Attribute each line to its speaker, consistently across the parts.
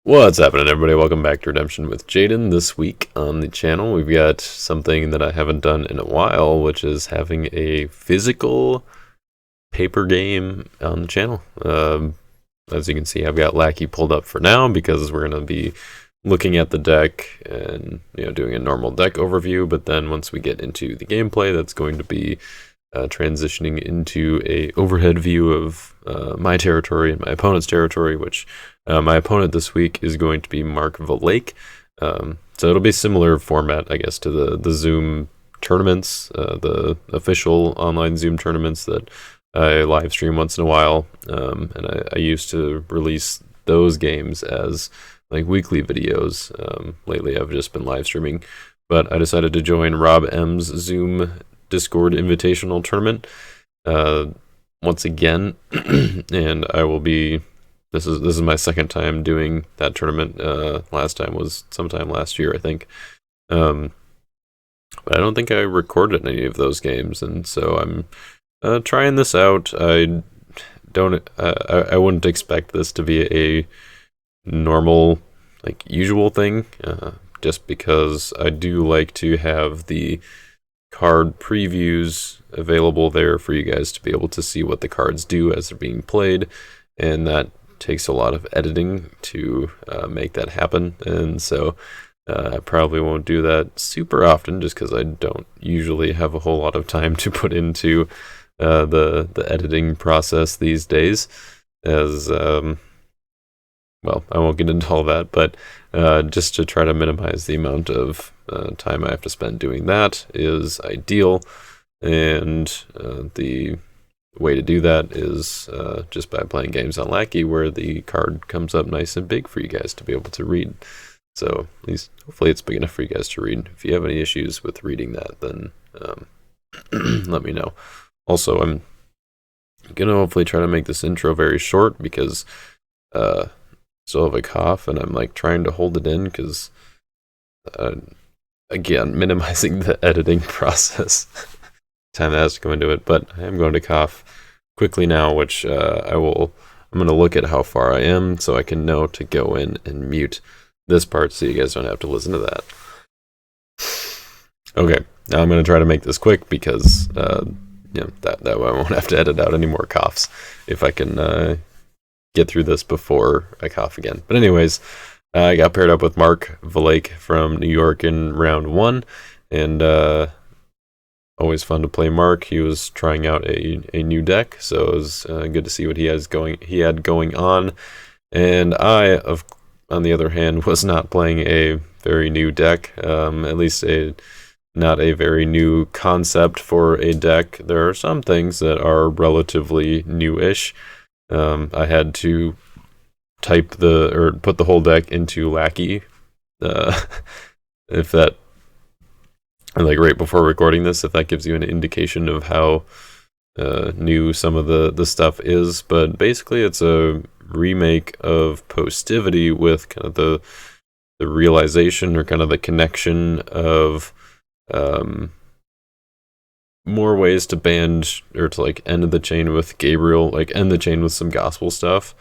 Speaker 1: What's happening, everybody? Welcome back to Redemption with Jaden. This week on the channel, we've got something that I haven't done in a while, which is having a physical paper game on the channel. As you can see, I've got Lackey pulled up for now because we're going to be looking at the deck and doing a normal deck overview. But then once we get into the gameplay, that's going to be transitioning into a overhead view of my territory and my opponent's territory, which my opponent this week is going to be Marc. So it'll be similar format, I guess, to the Zoom tournaments, the official online Zoom tournaments that I live stream once in a while. And I used to release those games as like weekly videos. Lately, I've just been live streaming, but I decided to join Rob M's Zoom Discord Invitational Tournament once again, and I will be. This is my second time doing that tournament. Last time was sometime last year, I think. But I don't think I recorded any of those games, and so I'm trying this out. I wouldn't expect this to be a normal, like usual thing, just because I do like to have the card previews available there for you guys to be able to see what the cards do as they're being played, and that takes a lot of editing to make that happen. And so I probably won't do that super often just because I don't usually have a whole lot of time to put into the editing process these days, as well, I won't get into all that, but just to try to minimize the amount of time I have to spend doing that is ideal. And the way to do that is just by playing games on Lackey, where the card comes up nice and big for you guys to be able to read. So at least hopefully it's big enough for you guys to read. If you have any issues with reading that, then let me know. Also, I'm gonna hopefully try to make this intro very short because still have a cough, and I'm like trying to hold it in because, again, minimizing the editing process. Time that has to go into it, but I am going to cough quickly now, which I'm going to look at how far I am so I can know to go in and mute this part so you guys don't have to listen to that. Okay, now I'm going to try to make this quick because that way I won't have to edit out any more coughs if I can get through this before I cough again. But anyways, I got paired up with Marc from New York in round 1, and always fun to play Marc. He was trying out a new deck, so it was good to see what he had going on. And I, on the other hand, was not playing a very new deck, at least not a very new concept for a deck. There are some things that are relatively new-ish. I had to put the whole deck into Lackey, if that, like right before recording this, if that gives you an indication of how new some of the stuff is. But basically it's a remake of Postivity with kind of the realization or kind of the connection of more ways to band or to like end the chain with Gabriel, like end the chain with some gospel stuff,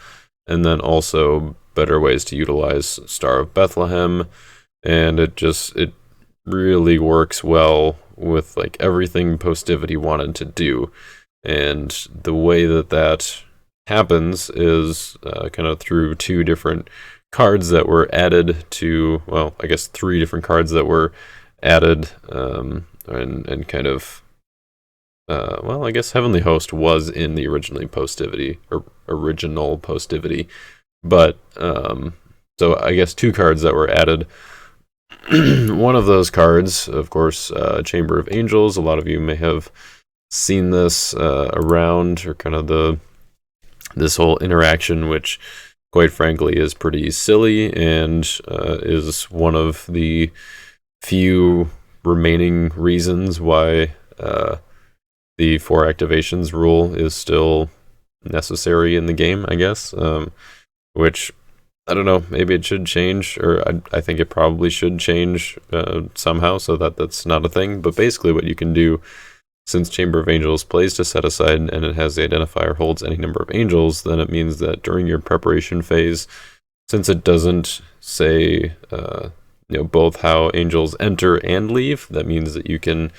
Speaker 1: and then also better ways to utilize Star of Bethlehem. And it really works well with like everything Postivity wanted to do. And the way that happens is kind of through two different cards that were added to, well, I guess 3 different cards that were added, and kind of well, I guess Heavenly Host was in the original Postivity, but so I guess 2 cards that were added. One of those cards, of course, Chamber of Angels. A lot of you may have seen this around, or kind of this whole interaction, which quite frankly is pretty silly and is one of the few remaining reasons why the 4 activations rule is still necessary in the game, I guess, which I don't know, maybe it should change, or I think it probably should change somehow so that that's not a thing. But basically what you can do, since Chamber of Angels plays to set aside and it has the identifier holds any number of angels, then it means that during your preparation phase, since it doesn't say both how angels enter and leave, that means that you can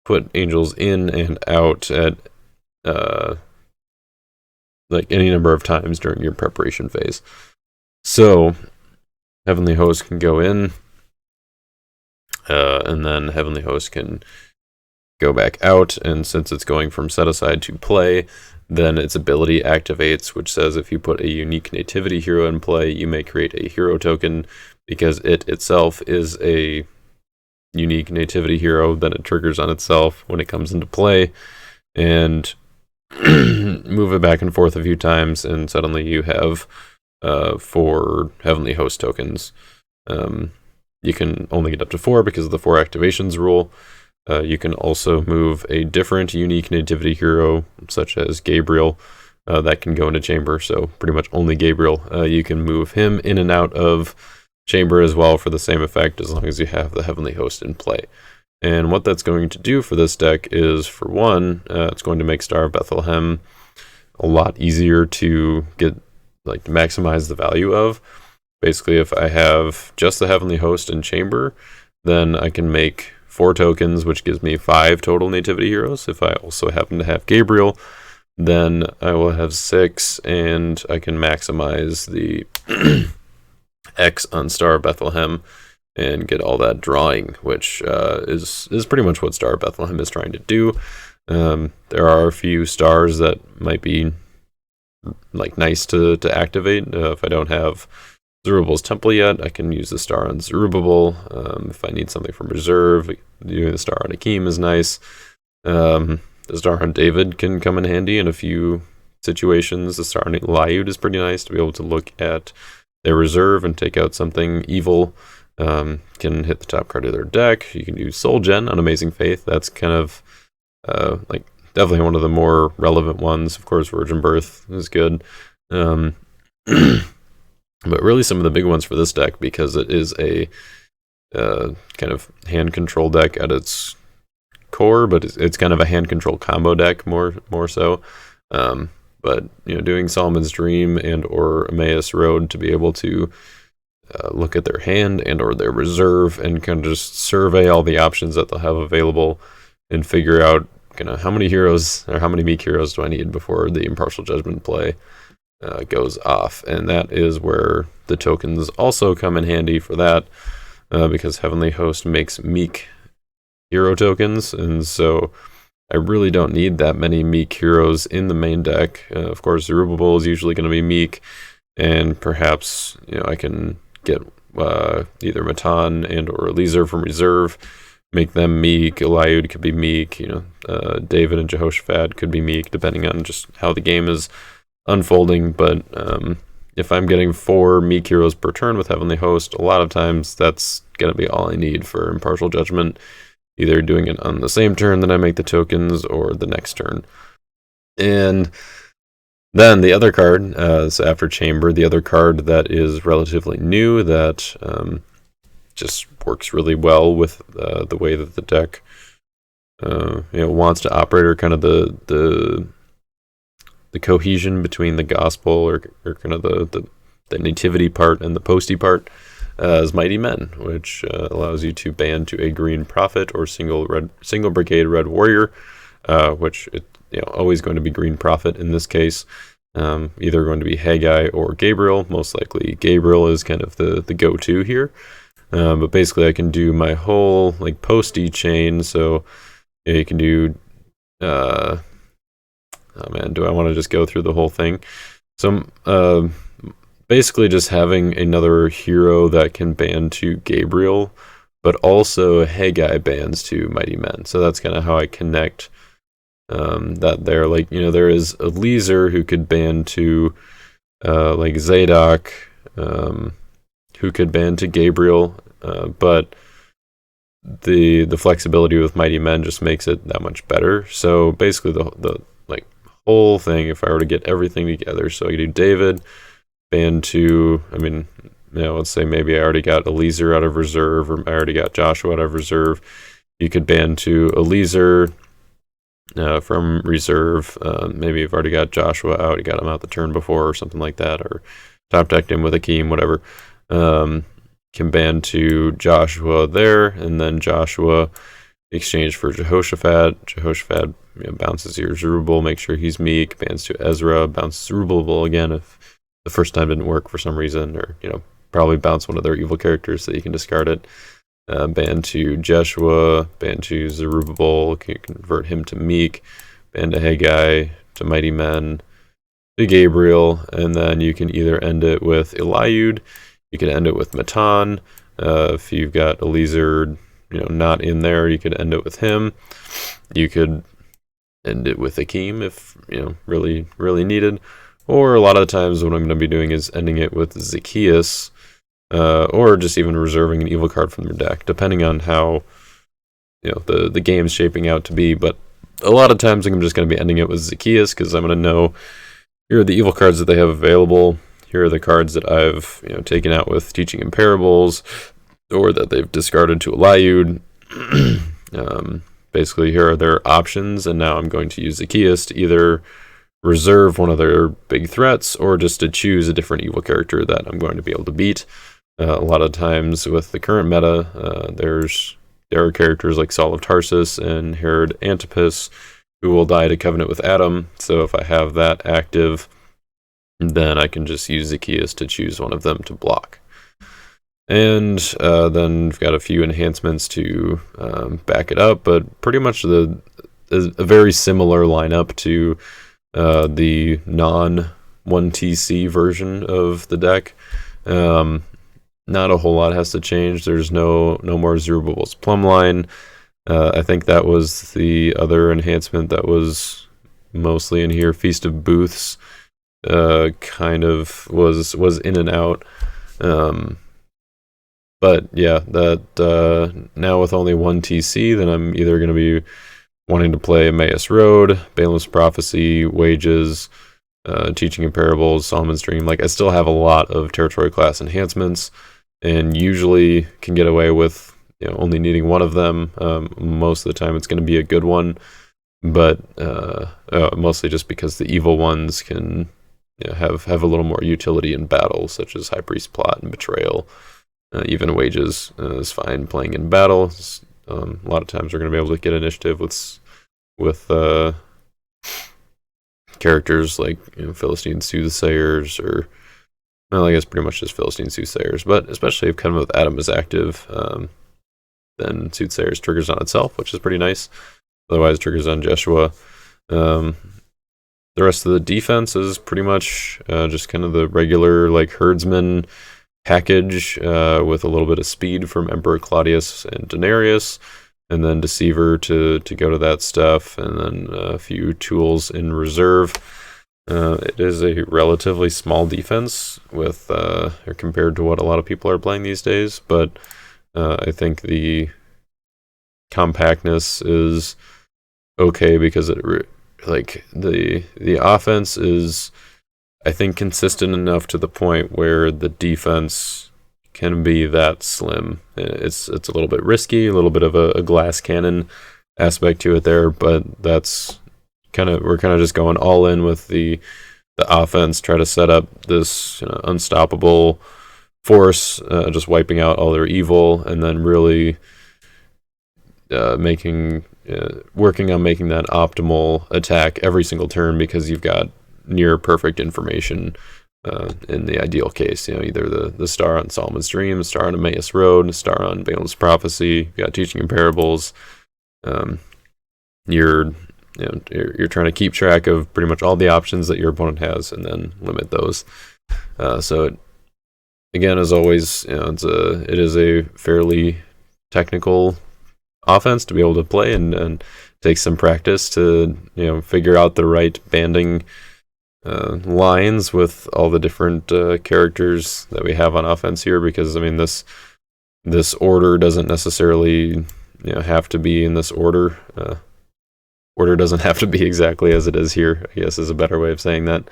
Speaker 1: put angels in and out at like any number of times during your preparation phase. So Heavenly Host can go in, and then Heavenly Host can go back out, and since it's going from set aside to play, then its ability activates, which says if you put a unique nativity hero in play, you may create a hero token. Because it itself is a unique nativity hero, then it triggers on itself when it comes into play, and move it back and forth a few times, and suddenly you have 4 Heavenly Host tokens. You can only get up to 4 because of the 4 activations rule. You can also move a different unique nativity hero, such as Gabriel, that can go into chamber, so pretty much only Gabriel. You can move him in and out of chamber as well for the same effect, as long as you have the Heavenly Host in play. And what that's going to do for this deck is, for one, it's going to make Star of Bethlehem a lot easier to get, like, to maximize the value of. Basically, if I have just the Heavenly Host in chamber, then I can make 4 tokens, which gives me 5 total nativity heroes. If I also happen to have Gabriel, then I will have 6, and I can maximize the X on Star of Bethlehem and get all that drawing, which is pretty much what Star of Bethlehem is trying to do. There are a few stars that might be like nice to activate. If I don't have Zerubbabel's Temple yet, I can use the star on Zerubbabel. If I need something from reserve, doing the star on Akeem is nice. The star on David can come in handy in a few situations. The star on Eliud is pretty nice to be able to look at their reserve and take out something evil. Can hit the top card of their deck. You can do Soul Gen on Amazing Faith. That's kind of like definitely one of the more relevant ones. Of course, Virgin Birth is good. But really some of the big ones for this deck, because it is a kind of hand control deck at its core, but it's kind of a hand control combo deck more so. But doing Solomon's Dream and or Emmaus Road to be able to look at their hand and or their reserve and kind of just survey all the options that they'll have available and figure out kind of how many heroes or how many meek heroes do I need before the Impartial Judgment play goes off. And that is where the tokens also come in handy for that, because Heavenly Host makes meek hero tokens, and so I really don't need that many meek heroes in the main deck. Of course, Zerubbabel is usually going to be meek, and perhaps I can get either Matan and or Eliezer from reserve, make them meek. Eliud could be meek. David and Jehoshaphat could be meek, depending on just how the game is unfolding. But if I'm getting 4 meek heroes per turn with Heavenly Host, a lot of times that's going to be all I need for Impartial Judgment. Either doing it on the same turn that I make the tokens or the next turn. And then the other card, so after Chamber, the other card that is relatively new that just works really well with the way that the deck wants to operate, or kind of the cohesion between the gospel or kind of the nativity part and the posty part, as Mighty Men, which allows you to ban to a green prophet or single brigade red warrior, which always going to be green prophet in this case. Either going to be Haggai or Gabriel. Most likely Gabriel is kind of the go-to here. But basically I can do my whole like posty chain. So you can do oh man, do I want to just go through the whole thing? So basically just having another hero that can ban to Gabriel, but also Haggai bans to Mighty Men. So that's kind of how I connect that there. Like, there is Eliezer who could ban to like Zadok, who could ban to Gabriel, but the flexibility with Mighty Men just makes it that much better. So basically the like whole thing, if I were to get everything together, so I could do David, ban to, let's say maybe I already got Eliezer out of reserve, or I already got Joshua out of reserve. You could ban to Eliezer from reserve. Maybe you've already got Joshua out, you got him out the turn before or something like that, or top decked him with Akeem, whatever. Can ban to Joshua there, and then Joshua exchange for Jehoshaphat. Jehoshaphat bounces your Zerubbabel, make sure he's meek, bans to Ezra, bounces Zerubbabel again if the first time didn't work for some reason, or probably bounce one of their evil characters so you can discard it. Ban to Jeshua, ban to Zerubbabel, can convert him to meek, ban to Haggai, to mighty men, to Gabriel, and then you can either end it with Eliud, you could end it with Matan. If you've got Eliezer, not in there, you could end it with him. You could end it with Akeem if really, really needed. Or a lot of the times, what I'm going to be doing is ending it with Zacchaeus, or just even reserving an evil card from your deck, depending on how the game's shaping out to be. But a lot of times, I'm just going to be ending it with Zacchaeus because I'm going to know here are the evil cards that they have available. Here are the cards that I've taken out with Teaching in Parables, or that they've discarded to Eliud. Basically, here are their options, and now I'm going to use Zacchaeus to either reserve one of their big threats, or just to choose a different evil character that I'm going to be able to beat. A lot of times with the current meta, there are characters like Saul of Tarsus and Herod Antipas who will die to covenant with Adam. So if I have that active, then I can just use Zacchaeus to choose one of them to block. And then we've got a few enhancements to back it up, but pretty much a very similar lineup to the non-1TC version of the deck. Not a whole lot has to change. There's no more Zerubbabel's Plumline. I think that was the other enhancement that was mostly in here. Feast of Booths kind of was in and out. But yeah, that now with only one TC, then I'm either going to be wanting to play Emmaus Road, Balaam's Prophecy, Wages, Teaching in Parables, Solomon's Dream. Like, I still have a lot of territory class enhancements, and usually can get away with only needing one of them. Most of the time, it's going to be a good one, but mostly just because the evil ones can have a little more utility in battle, such as High Priest Plot and Betrayal. Even Wages is fine playing in battle. A lot of times we're going to be able to get initiative with characters like Philistine Soothsayers, or I guess pretty much just Philistine Soothsayers. But especially if Covenant with Adam is active, then Soothsayers triggers on itself, which is pretty nice. Otherwise, it triggers on Jeshua. The rest of the defense is pretty much just kind of the regular herdsman package with a little bit of speed from Emperor Claudius and Denarius, and then Deceiver to go to that stuff, and then a few tools in reserve. It is a relatively small defense with compared to what a lot of people are playing these days, but I think the compactness is okay because the offense is, I think, consistent enough to the point where the defense can be that slim. It's a little bit risky, a little bit of a glass cannon aspect to it there, but that's we're kind of just going all in with the offense, try to set up this unstoppable force, just wiping out all their evil, and then really working on making that optimal attack every single turn, because you've got near perfect information in the ideal case. Either the star on Solomon's Dream, star on Emmaus Road, star on Balaam's Prophecy. You got Teaching in Parables. You're trying to keep track of pretty much all the options that your opponent has, and then limit those. So again, as always, it is a fairly technical offense to be able to play, and take some practice to figure out the right banding lines with all the different characters that we have on offense here, because this order doesn't necessarily have to be in this order. Order doesn't have to be exactly as it is here, I guess, is a better way of saying that.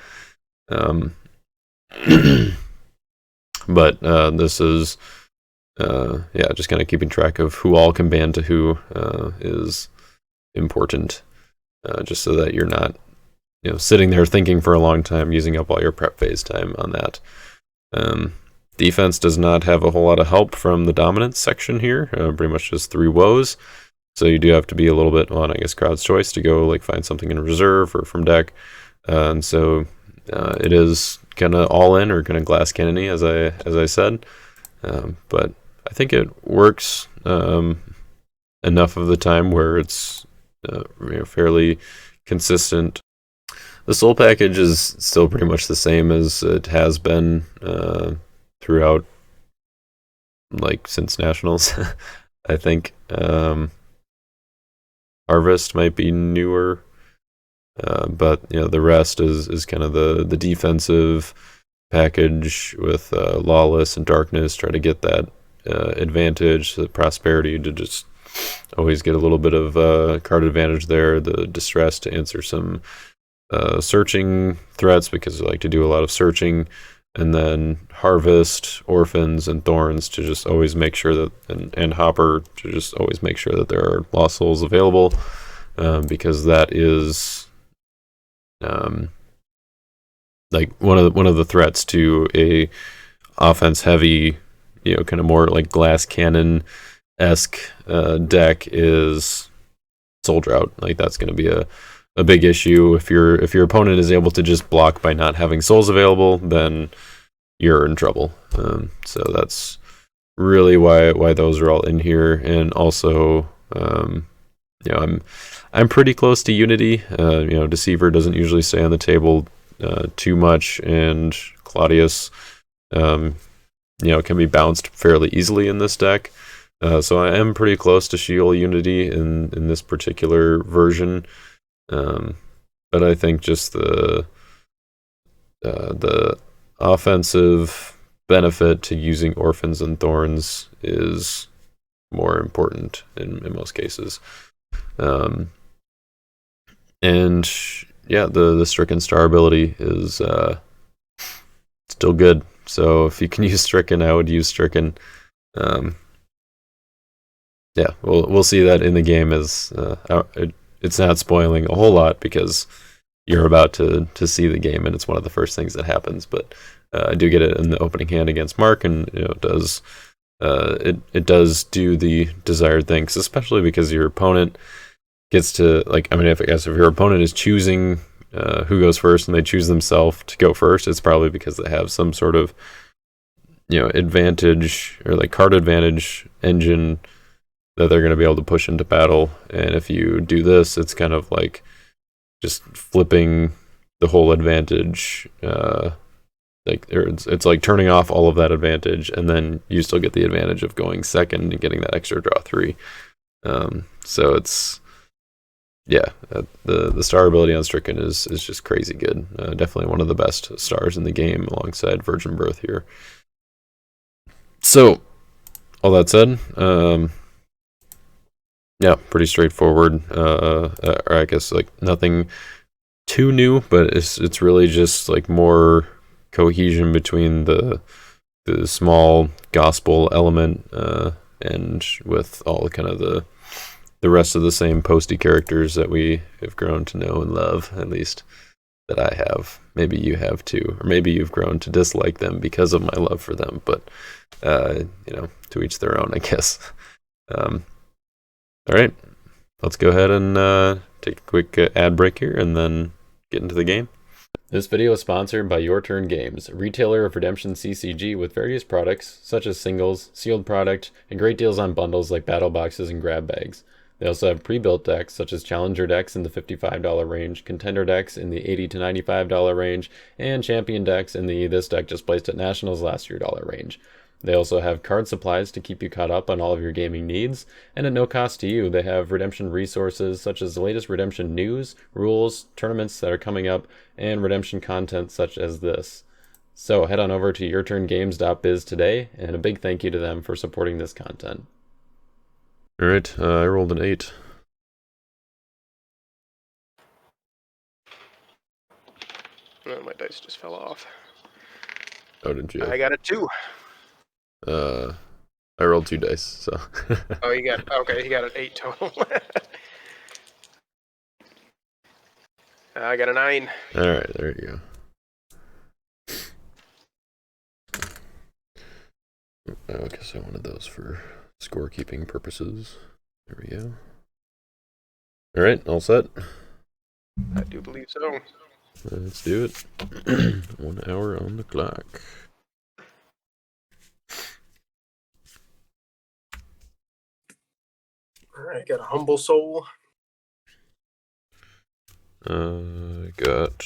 Speaker 1: But this is just kind of keeping track of who all can ban to who is important, just so that you're not sitting there thinking for a long time, using up all your prep phase time on that. Defense does not have a whole lot of help from the dominance section here. Pretty much just 3 woes. So you do have to be a little bit on, I guess, crowd's choice to go like find something in reserve or from deck. And so it is kind of all in or kind of glass cannony, as I said. But I think it works enough of the time where it's fairly consistent. The soul package is still pretty much the same as it has been throughout, like, since Nationals. I think Harvest might be newer, but the rest is kind of the defensive package with Lawless and Darkness. Try to get that advantage, the prosperity to just always get a little bit of card advantage there. The distress to answer some searching threats because I like to do a lot of searching, and then Harvest, Orphans, and Thorns to just always make sure that, and Hopper to just always make sure that there are lost souls available, because that is like one of the threats to a offense heavy, kind of more like glass cannon esque deck is Soul Drought. Like that's going to be a big issue. If your opponent is able to just block by not having souls available, then you're in trouble. So that's really why those are all in here. And also, I'm pretty close to Unity. Deceiver doesn't usually stay on the table too much, and Claudius, can be bounced fairly easily in this deck. So I am pretty close to Sheol Unity in this particular version. But I think just the offensive benefit to using Orphans and Thorns is more important in most cases. And yeah, the Stricken Star ability is still good. So if you can use Stricken, I would use Stricken. Yeah, we'll see that in the game as it's not spoiling a whole lot because you're about to see the game and it's one of the first things that happens. But I do get it in the opening hand against Marc, and it does do the desired things, especially because your opponent gets to, like, I mean, if your opponent is choosing who goes first and they choose themselves to go first, it's probably because they have some sort of advantage or like card advantage engine that they're going to be able to push into battle. And if you do this, it's kind of like just flipping the whole advantage. It's like turning off all of that advantage, and then you still get the advantage of going second and getting that extra draw 3. So it's the star ability on Stricken is just crazy good. Definitely one of the best stars in the game alongside Virgin Birth here. So all that said, yeah, pretty straightforward. Or I guess like nothing too new, but it's really just like more cohesion between the small gospel element and with all kind of the rest of the same posty characters that we have grown to know and love, at least that I have. Maybe you have too, or maybe you've grown to dislike them because of my love for them, but to each their own, I guess. All right, let's go ahead and take a quick ad break here and then get into the game. This video is sponsored by Your Turn Games, a retailer of Redemption CCG with various products such as singles, sealed product, and great deals on bundles like battle boxes and grab bags. They also have pre-built decks such as Challenger decks in the $55 range, Contender decks in the $80 to $95 range, and Champion decks in the this deck just placed at Nationals last year dollar range. They also have card supplies to keep you caught up on all of your gaming needs, and at no cost to you, they have Redemption resources such as the latest Redemption news, rules, tournaments that are coming up, and Redemption content such as this. So head on over to yourturngames.biz today, and a big thank you to them for supporting this content. Alright, I rolled an 8.
Speaker 2: No, my dice just fell off.
Speaker 1: Oh, didn't you?
Speaker 2: I got a 2.
Speaker 1: I rolled 2 dice, so.
Speaker 2: Oh, you got an 8 total. I got a 9.
Speaker 1: Alright, there you go. Oh, I guess I wanted those for scorekeeping purposes. There we go. Alright, all set?
Speaker 2: I do believe so.
Speaker 1: Let's do it. 1 hour on the clock.
Speaker 2: Alright, got a humble soul.
Speaker 1: Got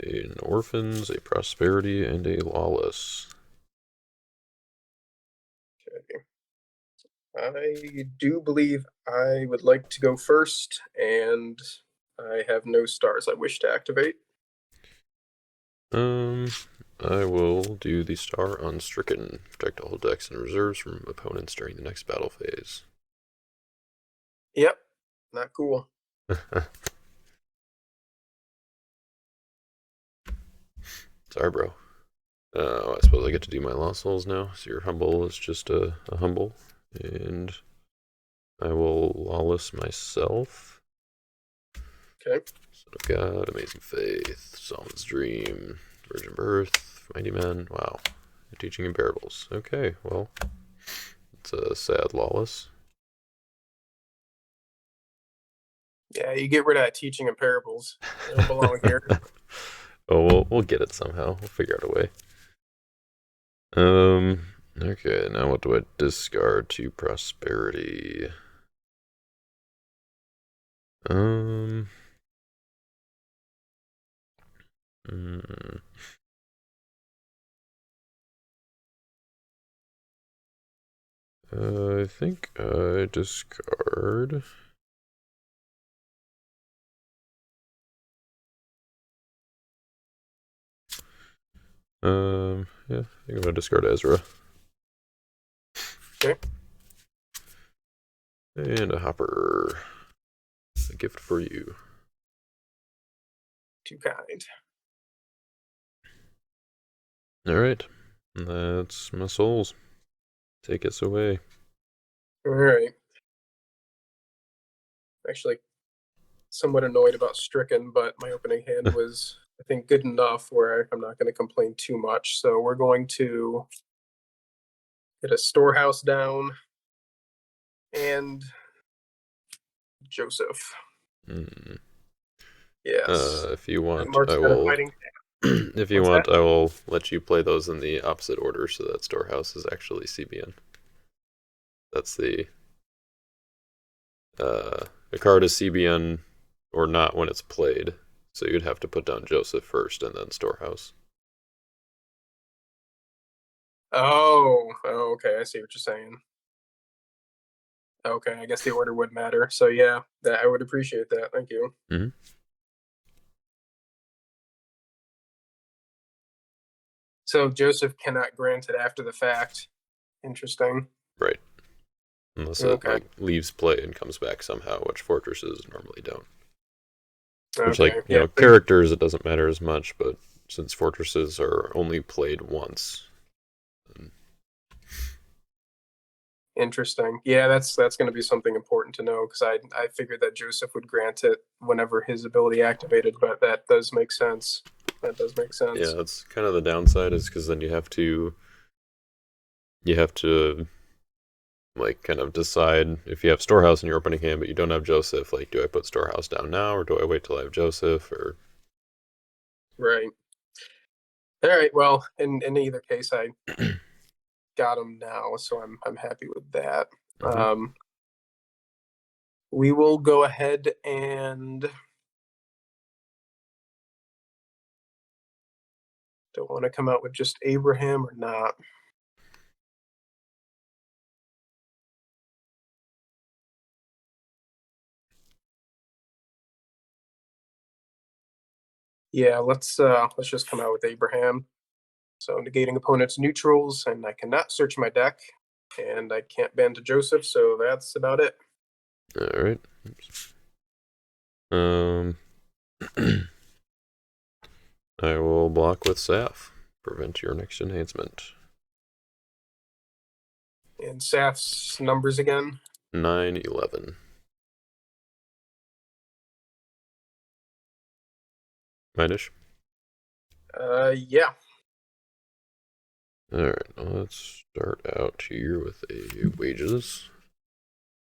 Speaker 1: an orphans, a prosperity, and a lawless.
Speaker 2: Okay. I do believe I would like to go first, and I have no stars I wish to activate.
Speaker 1: I will do the star on stricken. Protect all decks and reserves from opponents during the next battle phase.
Speaker 2: Yep, not cool.
Speaker 1: Sorry, bro. I suppose I get to do my Lost Souls now. So your humble is just a humble. And I will lawless myself.
Speaker 2: Okay.
Speaker 1: Son of God, Amazing Faith, Solomon's Dream, Virgin Birth, Mighty Men. Wow. Teaching in Parables. Okay, well, it's a sad lawless.
Speaker 2: Yeah, you get rid of that teaching in parables. They don't belong here.
Speaker 1: Oh, we'll get it somehow. We'll figure out a way. Okay, now what do I discard to prosperity? Um, hmm, I think I discard. Yeah, I think I'm gonna discard Ezra.
Speaker 2: Okay.
Speaker 1: And a hopper. A gift for you.
Speaker 2: Too kind.
Speaker 1: Alright. That's my souls. Take us away.
Speaker 2: Alright. Actually, somewhat annoyed about stricken, but my opening hand was, I think, good enough where I'm not going to complain too much. So we're going to get a storehouse down and Joseph.
Speaker 1: Mm.
Speaker 2: Yes.
Speaker 1: If you want,
Speaker 2: Mark's
Speaker 1: I
Speaker 2: got a
Speaker 1: will.
Speaker 2: fighting.
Speaker 1: If you
Speaker 2: What's
Speaker 1: want,
Speaker 2: that?
Speaker 1: I will let you play those in the opposite order, so that storehouse is actually CBN. That's the card is CBN or not when it's played. So you'd have to put down Joseph first and then storehouse.
Speaker 2: Oh, okay. I see what you're saying. Okay, I guess the order would matter. So yeah, that I would appreciate that. Thank you.
Speaker 1: Mm-hmm.
Speaker 2: So Joseph cannot grant it after the fact. Interesting.
Speaker 1: Right. Unless it
Speaker 2: Okay.
Speaker 1: like leaves play and comes back somehow, which fortresses normally don't. Which, like,
Speaker 2: Okay. Yeah.
Speaker 1: characters, it doesn't matter as much, but since fortresses are only played once.
Speaker 2: Interesting. Yeah, that's going to be something important to know because I figured that Joseph would grant it whenever his ability activated, but that does make sense. That does make
Speaker 1: Yeah,
Speaker 2: sense.
Speaker 1: that's kind of the downside, is because then you have to like kind of decide if you have storehouse in your opening hand, but you don't have Joseph. Like, do I put storehouse down now, or do I wait till I have Joseph? Or
Speaker 2: Right. All right. Well, in either case, I got him now, so I'm happy with that.
Speaker 1: Mhm.
Speaker 2: We will go ahead and don't want to come out with just Abraham or not. Yeah, let's just come out with Abraham. So negating opponent's neutrals, and I cannot search my deck, and I can't ban to Joseph, so that's about it.
Speaker 1: All right. Um, I will block with Saf. Prevent your next enhancement.
Speaker 2: And Saf's numbers again.
Speaker 1: 9-11. Minish.
Speaker 2: Yeah.
Speaker 1: Alright, let's start out here with a wages.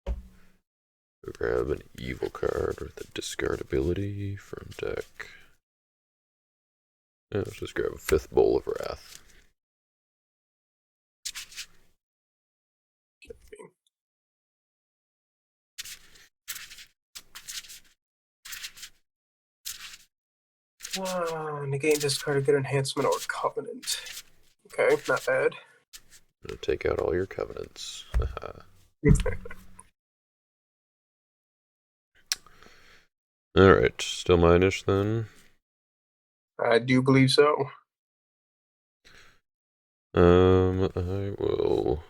Speaker 1: We'll grab an evil card with a discard ability from deck. Yeah, let's just grab a 5th Bowl of Wrath.
Speaker 2: Negate, discard a good enhancement or covenant. Okay, not bad.
Speaker 1: I'm gonna take out all your covenants. Alright, still minish then.
Speaker 2: I do believe so.
Speaker 1: I will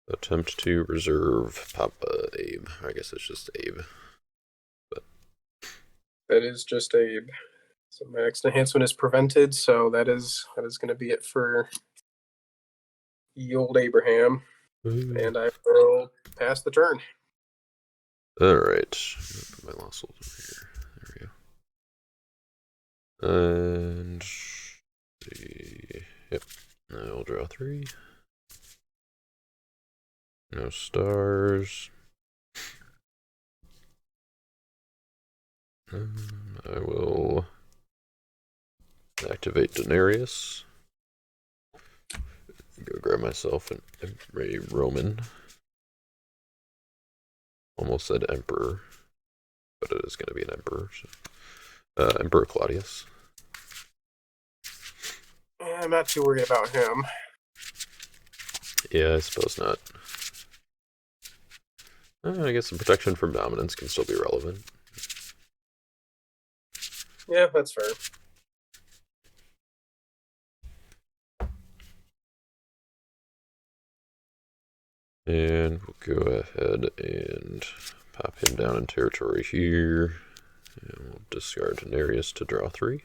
Speaker 1: attempt to reserve Papa Abe. I guess it's just Abe. But
Speaker 2: that is just Abe. So my next enhancement is prevented, so that is going to be it for the old Abraham. And I will pass the turn.
Speaker 1: Alright. Put my lost souls over here. There we go. And yep. I'll draw 3. No stars. I will activate Denarius. Go grab myself a Roman. Almost said Emperor, but it is going to be an Emperor. So. Emperor Claudius.
Speaker 2: I'm not too worried about him.
Speaker 1: Yeah, I suppose not. I guess the protection from dominance can still be relevant.
Speaker 2: Yeah, that's fair.
Speaker 1: And we'll go ahead and pop him down in territory here. And we'll discard Denarius to draw 3.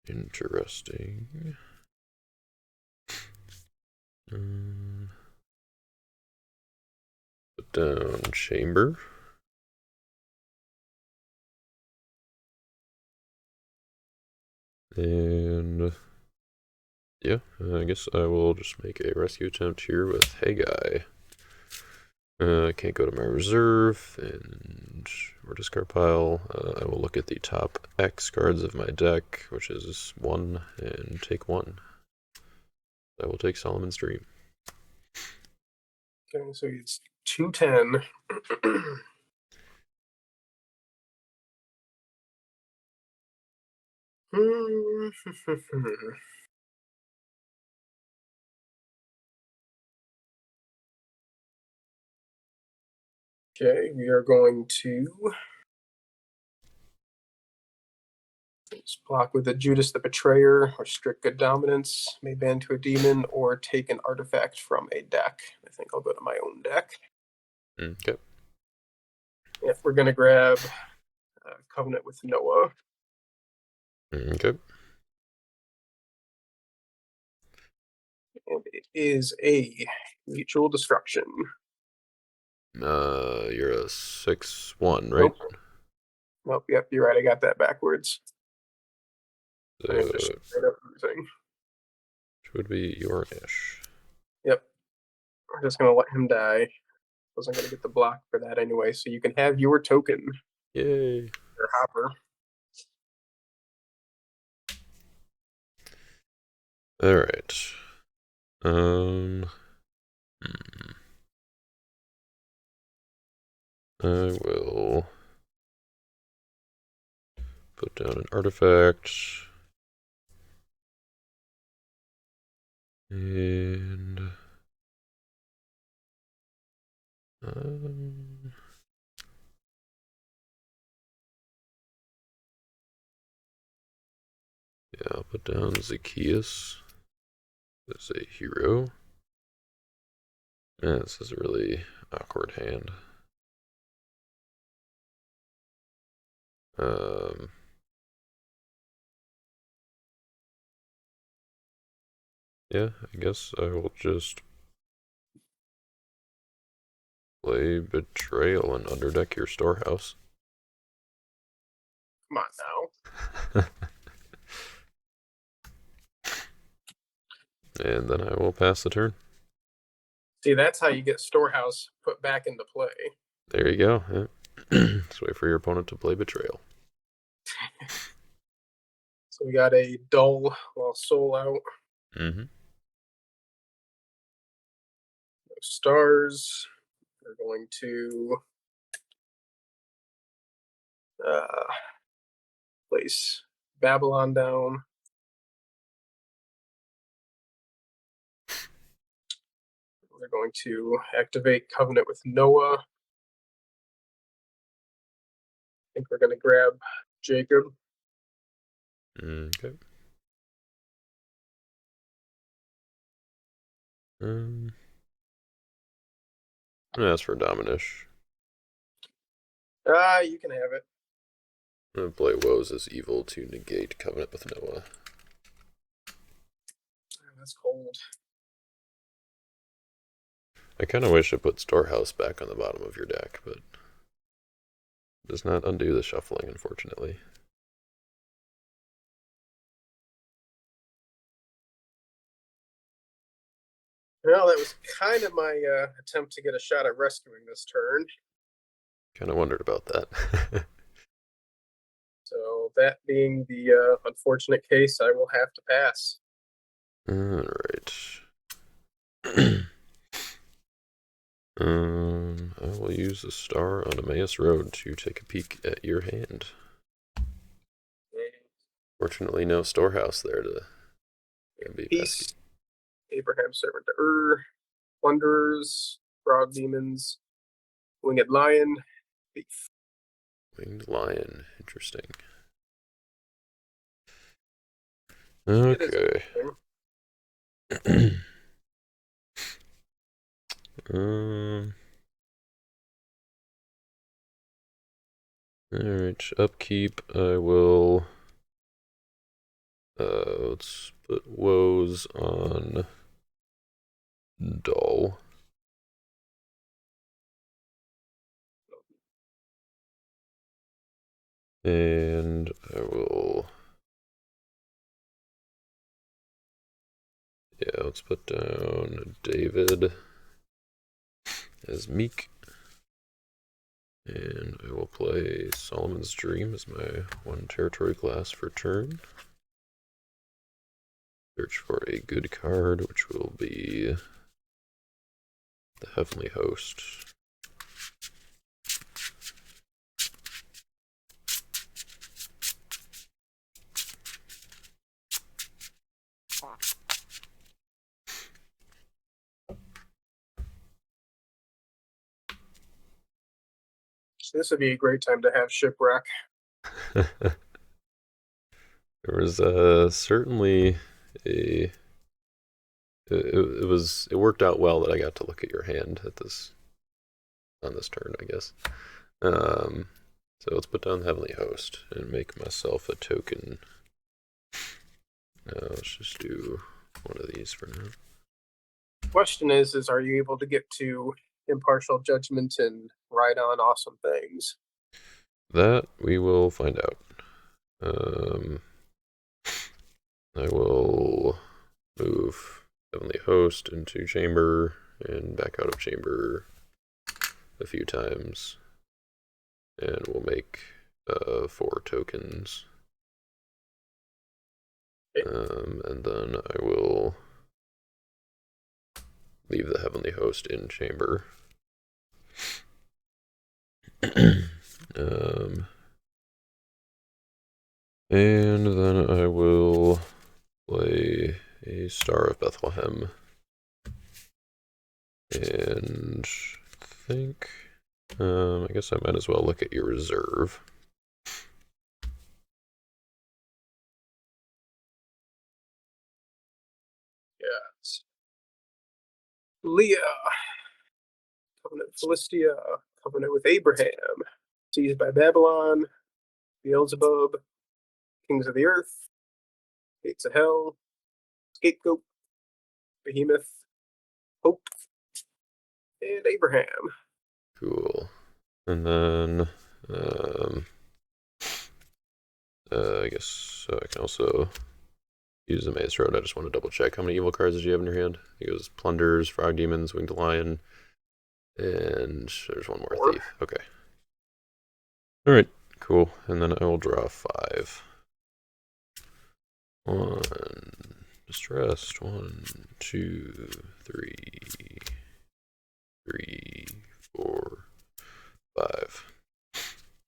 Speaker 1: Interesting. Put down Chamber. And yeah, I guess I will just make a rescue attempt here with Hey Guy. I can't go to my reserve and or discard pile. I will look at the top X cards of my deck, which is 1, and take 1. I will take Solomon's Dream.
Speaker 2: Okay, so it's 210. Okay, we are going to block with a Judas the Betrayer, or strict good dominance, may ban to a demon, or take an artifact from a deck. I think I'll go to my own deck.
Speaker 1: Okay.
Speaker 2: If we're going to grab Covenant with Noah.
Speaker 1: Okay.
Speaker 2: And it is a mutual destruction.
Speaker 1: You're a 6/1, right?
Speaker 2: Nope, yep, you're right. I got that backwards.
Speaker 1: So,
Speaker 2: I'm just straight up losing.
Speaker 1: which would be your Ish.
Speaker 2: Yep. I'm just going to let him die. Wasn't going to get the block for that anyway, so you can have your token.
Speaker 1: Yay.
Speaker 2: Your hopper.
Speaker 1: Alright. I will put down an artifact. And yeah, I'll put down Zacchaeus as a hero. Yeah, this is a really awkward hand. Yeah, I guess I will just Play Betrayal and underdeck your storehouse.
Speaker 2: Come on now.
Speaker 1: And then I will pass the turn.
Speaker 2: See, that's how you get storehouse put back into play.
Speaker 1: There you go. Yeah. Just wait for your opponent to play Betrayal.
Speaker 2: So we got a dull while soul out.
Speaker 1: Mm-hmm.
Speaker 2: No stars. We're going to place Babylon down. We're going to activate Covenant with Noah. I think we're going to grab Jacob.
Speaker 1: Okay. As for Dominish,
Speaker 2: You can have it.
Speaker 1: I'm gonna play Woes as evil to negate Covenant with Noah.
Speaker 2: That's cold.
Speaker 1: I kind of wish I put Storehouse back on the bottom of your deck, but it does not undo the shuffling, unfortunately.
Speaker 2: Well, that was kind of my attempt to get a shot at rescuing this turn.
Speaker 1: Kind of wondered about that.
Speaker 2: So that being the unfortunate case, I will have to pass.
Speaker 1: All right. I will use the star on Emmaus Road to take a peek at your hand. Fortunately, no storehouse there to be
Speaker 2: Peace,
Speaker 1: pesky.
Speaker 2: Abraham servant to Plunderers, Frog Demons, Winged Lion, Thief.
Speaker 1: Winged Lion, interesting.
Speaker 2: It is
Speaker 1: Okay.
Speaker 2: interesting.
Speaker 1: Alright, upkeep, I will let's put Woes on Dull. And I will, yeah, let's put down David as Meek. And I will play Solomon's Dream as my one territory class for turn. Search for a good card, which will be the Heavenly Host.
Speaker 2: So this would be a great time to have Shipwreck.
Speaker 1: There was certainly a it worked out well that I got to look at your hand at this on this turn, I guess. So let's put down the Heavenly Host and make myself a token. Let's just do one of these for now.
Speaker 2: Question is are you able to get to impartial judgment and ride on awesome things?
Speaker 1: That we will find out. I will move Heavenly Host into chamber and back out of chamber a few times. And we'll make 4 tokens. And then I will leave the Heavenly Host in chamber. And then I will play a Star of Bethlehem. And think, I guess I might as well look at your reserve.
Speaker 2: Yes. Leah, Covenant with Philistia, Covenant with Abraham, seized by Babylon, Beelzebub, Kings of the Earth, Gates of Hell, Scapegoat, Behemoth, Hope, and Abraham.
Speaker 1: Cool. And then, I guess I can also use the Maze Road. I just want to double check. How many evil cards did you have in your hand? It goes Plunders, Frog Demons, Winged Lion, and there's one more
Speaker 2: Four.
Speaker 1: Thief. Okay. Alright, cool. And then I will draw 5. 1. Distressed. 1, 2, 3, 3, 4, 5.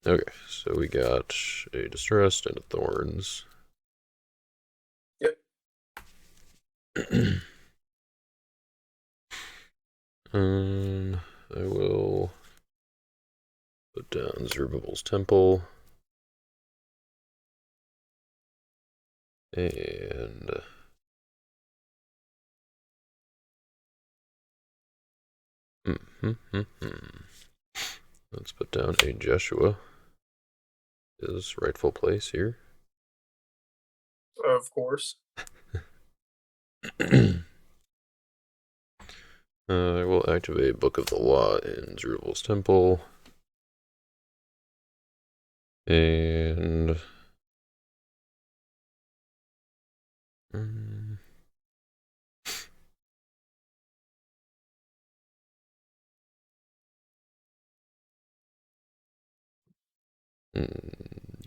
Speaker 1: Okay, so we got a Distressed and a Thorns.
Speaker 2: Yep.
Speaker 1: I will put down Zerubbabel's Temple. And let's put down a Jeshua, his rightful place here.
Speaker 2: Of course.
Speaker 1: I will activate Book of the Law in Zerubbabel's Temple. And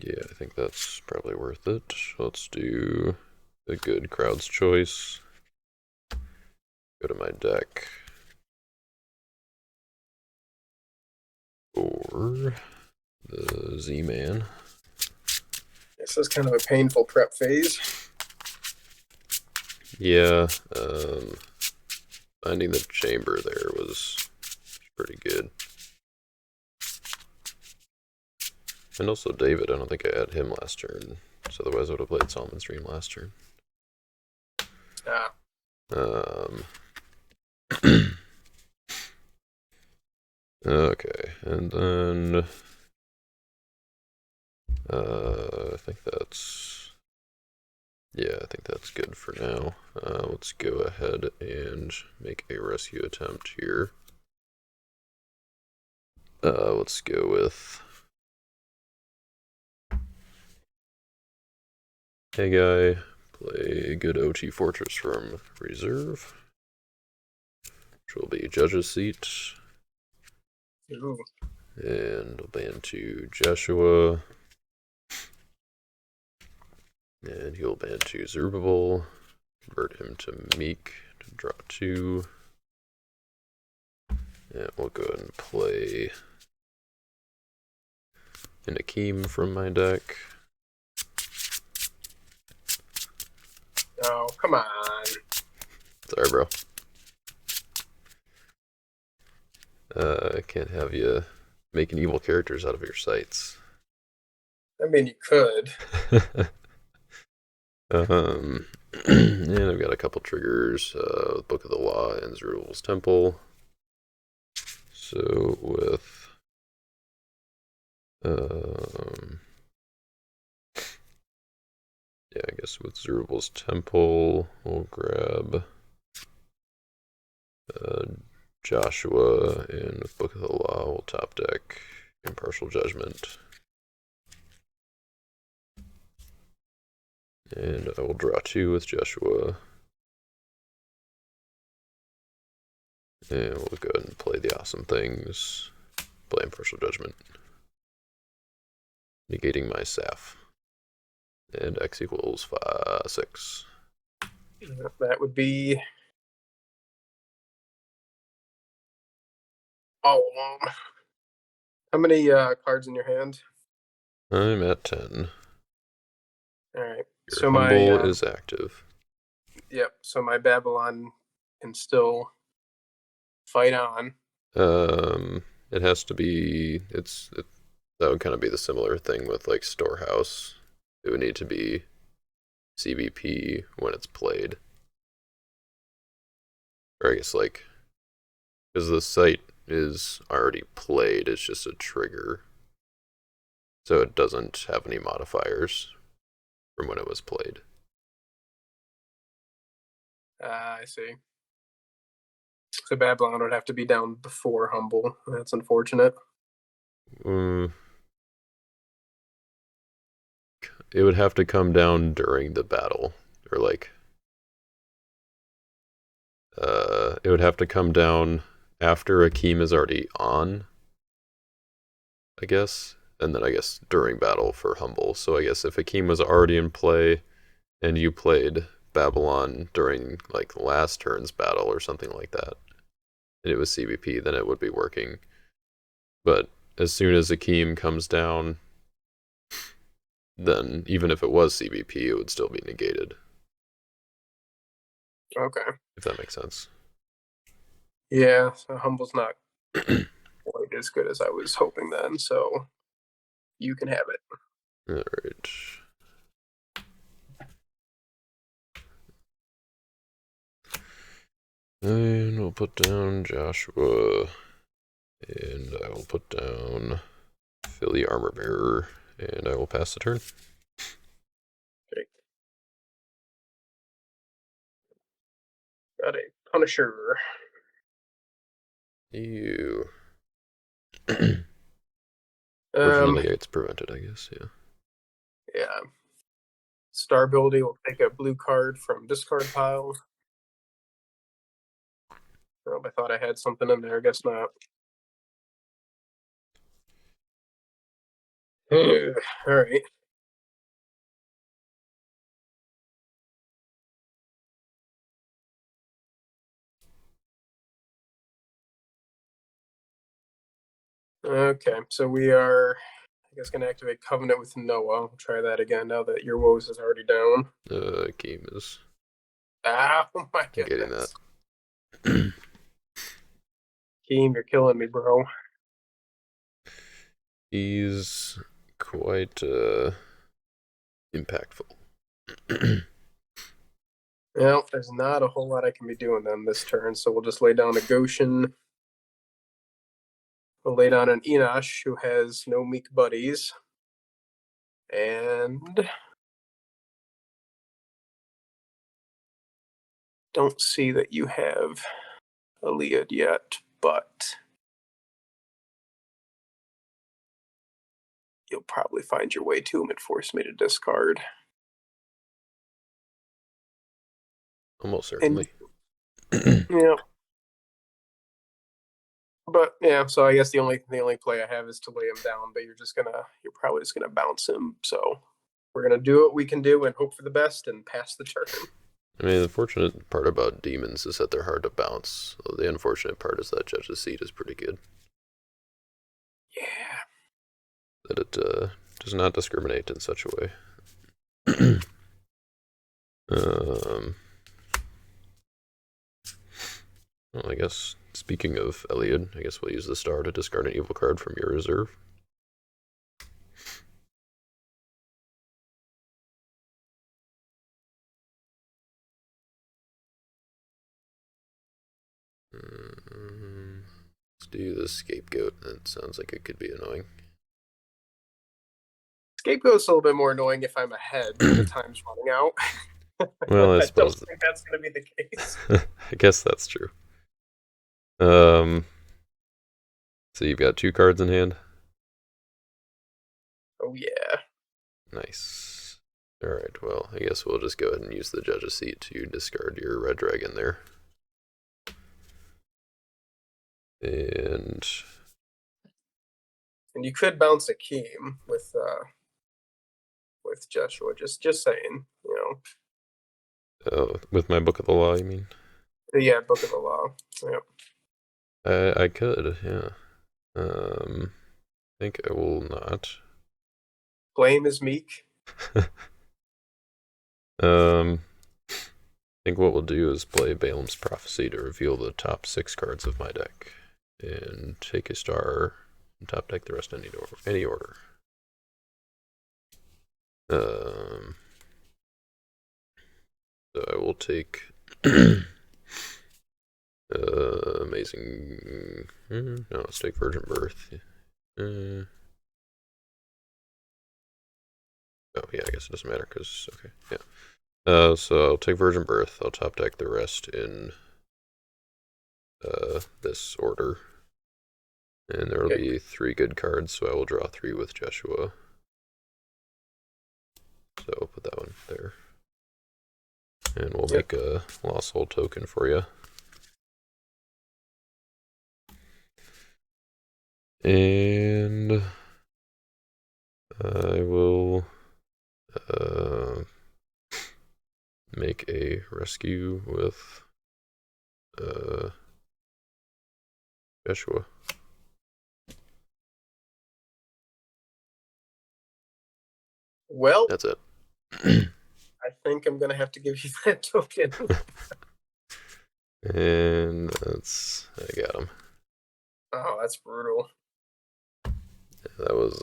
Speaker 1: yeah, I think that's probably worth it. Let's do a good crowd's choice. Go to my deck for the Z-Man.
Speaker 2: This is kind of a painful prep phase.
Speaker 1: Yeah, finding the chamber there was pretty good. And also David, I don't think I had him last turn, so otherwise I would have played Solomon's Dream last turn.
Speaker 2: Ah.
Speaker 1: Okay, and then I think that's good for now. Let's go ahead and make a rescue attempt here. Let's go with hey guy, play good OT Fortress from reserve, which will be Judge's Seat.
Speaker 2: Ooh.
Speaker 1: And we'll ban to Joshua. And he'll ban to Zerubbabel. Convert him to Meek to draw 2. And we'll go ahead and play an Akeem from my deck.
Speaker 2: Oh, come on.
Speaker 1: Sorry, bro. I can't have you making evil characters out of your sites.
Speaker 2: I mean, you could.
Speaker 1: And I've got a couple triggers. Book of the Law and Zerubbabel's Temple. So with yeah, I guess with Zerubbabel's Temple, we'll grab Joshua, and with Book of the Law, we'll top deck Impartial Judgment. And I will draw 2 with Joshua. And we'll go ahead and play the awesome things. Play Impartial Judgment. Negating my Saf. And X equals 6.
Speaker 2: That would be all of them. How many cards in your hand?
Speaker 1: I'm at 10.
Speaker 2: All right.
Speaker 1: Your
Speaker 2: So
Speaker 1: Humble
Speaker 2: my
Speaker 1: is active.
Speaker 2: yep. So my Babylon can still fight on.
Speaker 1: It has to be. That would kind of be the similar thing with like Storehouse. It would need to be CBP when it's played. Or I guess like, because the site is already played, it's just a trigger. So it doesn't have any modifiers from when it was played.
Speaker 2: I see. So Babylon would have to be down before Humble. That's unfortunate.
Speaker 1: Mm, it would have to come down during the battle, or like, it would have to come down after Akeem is already on, I guess, and then I guess during battle for Humble. So I guess if Akeem was already in play and you played Babylon during like last turn's battle or something like that, and it was CBP, then it would be working. But as soon as Akeem comes down, then even if it was CBP, it would still be negated.
Speaker 2: Okay.
Speaker 1: If that makes sense.
Speaker 2: Yeah, so Humble's not quite as good as I was hoping then, so you can have it.
Speaker 1: All right. And we'll put down Joshua, and I will put down Philly Armor Bearer, and I will pass the turn.
Speaker 2: Okay. Got a Punisher.
Speaker 1: You.
Speaker 2: Um,
Speaker 1: Fortunately, it's prevented, I guess, yeah.
Speaker 2: yeah. Star Ability will take a blue card from discard pile. Oh, I thought I had something in there. I guess not. All right. Okay, so we are, I guess, going to activate Covenant with Noah. I'll try that again now that your woes is already down.
Speaker 1: Game is
Speaker 2: Ah, oh my
Speaker 1: getting
Speaker 2: goodness.
Speaker 1: that.
Speaker 2: Keem, you're killing me, bro.
Speaker 1: He's quite impactful.
Speaker 2: Well, there's not a whole lot I can be doing then this turn, so we'll just lay down a Goshen. We'll lay down an Enosh who has no meek buddies. And don't see that you have Iliad yet, but you'll probably find your way to him and force me to discard.
Speaker 1: Almost certainly.
Speaker 2: Yeah. But yeah, so I guess the only play I have is to lay him down, but you're probably just gonna bounce him. So we're gonna do what we can do and hope for the best and pass the turn.
Speaker 1: I mean, the fortunate part about demons is that they're hard to bounce. The unfortunate part is that Judge's Seat is pretty good.
Speaker 2: Yeah.
Speaker 1: That it does not discriminate in such a way. Well, I guess, speaking of Iliad, I guess we'll use the star to discard an evil card from your reserve. Let's do the scapegoat. That sounds like it could be annoying.
Speaker 2: Scapegoat's a little bit more annoying if I'm ahead and the time's running out.
Speaker 1: Well, I
Speaker 2: I don't
Speaker 1: suppose
Speaker 2: think that's gonna be the case.
Speaker 1: I guess that's true. So you've got 2 cards in hand.
Speaker 2: Oh yeah.
Speaker 1: Nice. All right. Well, I guess we'll just go ahead and use the Judge's Seat to discard your red dragon there. And
Speaker 2: And you could bounce a Keem with Joshua. Just saying,
Speaker 1: with my Book of the Law, you mean?
Speaker 2: Yeah, Book of the Law. Yep.
Speaker 1: I could, yeah. I think I will not.
Speaker 2: Blame is meek.
Speaker 1: I think what we'll do is play Balaam's Prophecy to reveal the top 6 cards of my deck, and take a star and top deck the rest in any order. So I will take amazing. No, let's take Virgin Birth. Oh yeah, I guess it doesn't matter because okay, yeah. So I'll take Virgin Birth. I'll top deck the rest in this order. And there will
Speaker 2: Okay.
Speaker 1: be 3 good cards, so I will draw 3 with Jeshua. So I'll put that one there. And we'll make a Lost Soul token for you. And I will make a rescue with Jeshua.
Speaker 2: Well,
Speaker 1: That's it.
Speaker 2: I think I'm gonna have to give you that token.
Speaker 1: And I got him.
Speaker 2: Oh, that's brutal.
Speaker 1: That was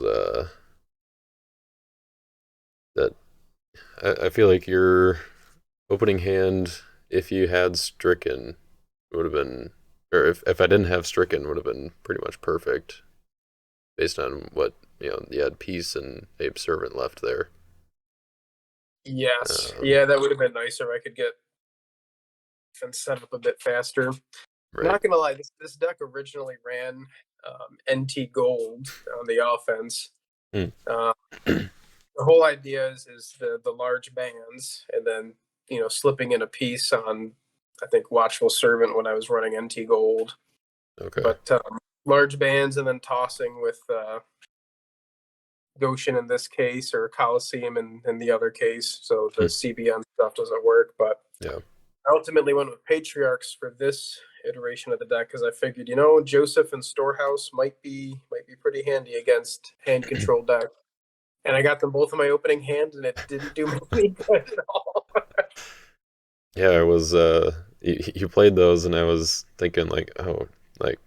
Speaker 1: that. I feel like your opening hand, if you had Stricken, would have been, or if I didn't have Stricken, would have been pretty much perfect, based on what you had Peace and Abe Servant left there.
Speaker 2: Yes. Yeah, that would have been nicer. I could get and set up a bit faster.
Speaker 1: Right.
Speaker 2: Not gonna lie, this deck originally ran NT Gold on the offense.
Speaker 1: Hmm.
Speaker 2: Uh, the whole idea is the large bands, and then slipping in a piece on I think Watchful Servant when I was running NT Gold.
Speaker 1: Okay.
Speaker 2: But large bands and then tossing with Goshen in this case or Coliseum in the other case. So the
Speaker 1: Hmm.
Speaker 2: CBN stuff doesn't work. But
Speaker 1: Yeah.
Speaker 2: I ultimately went with Patriarchs for this iteration of the deck because I figured, Joseph and Storehouse might be pretty handy against hand control deck. And I got them both in my opening hand, and it didn't do me any good at all.
Speaker 1: Yeah, I was you played those and I was thinking like, oh, like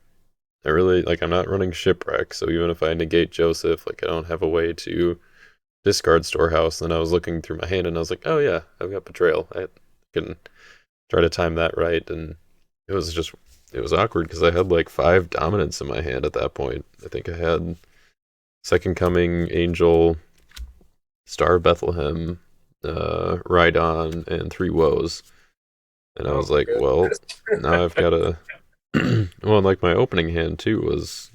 Speaker 1: I really like I'm not running Shipwreck, so even if I negate Joseph, like I don't have a way to discard Storehouse. And I was looking through my hand and I was like, oh yeah, I've got Betrayal. I can try to time that right. And it was just it was awkward because I had like 5 dominants in my hand at that point. I think I had Second Coming, Angel, Star of Bethlehem, Rhydon, and 3 Woes. And I
Speaker 2: Oh
Speaker 1: was
Speaker 2: my
Speaker 1: like, well, now I've got to. Well, like my opening hand too was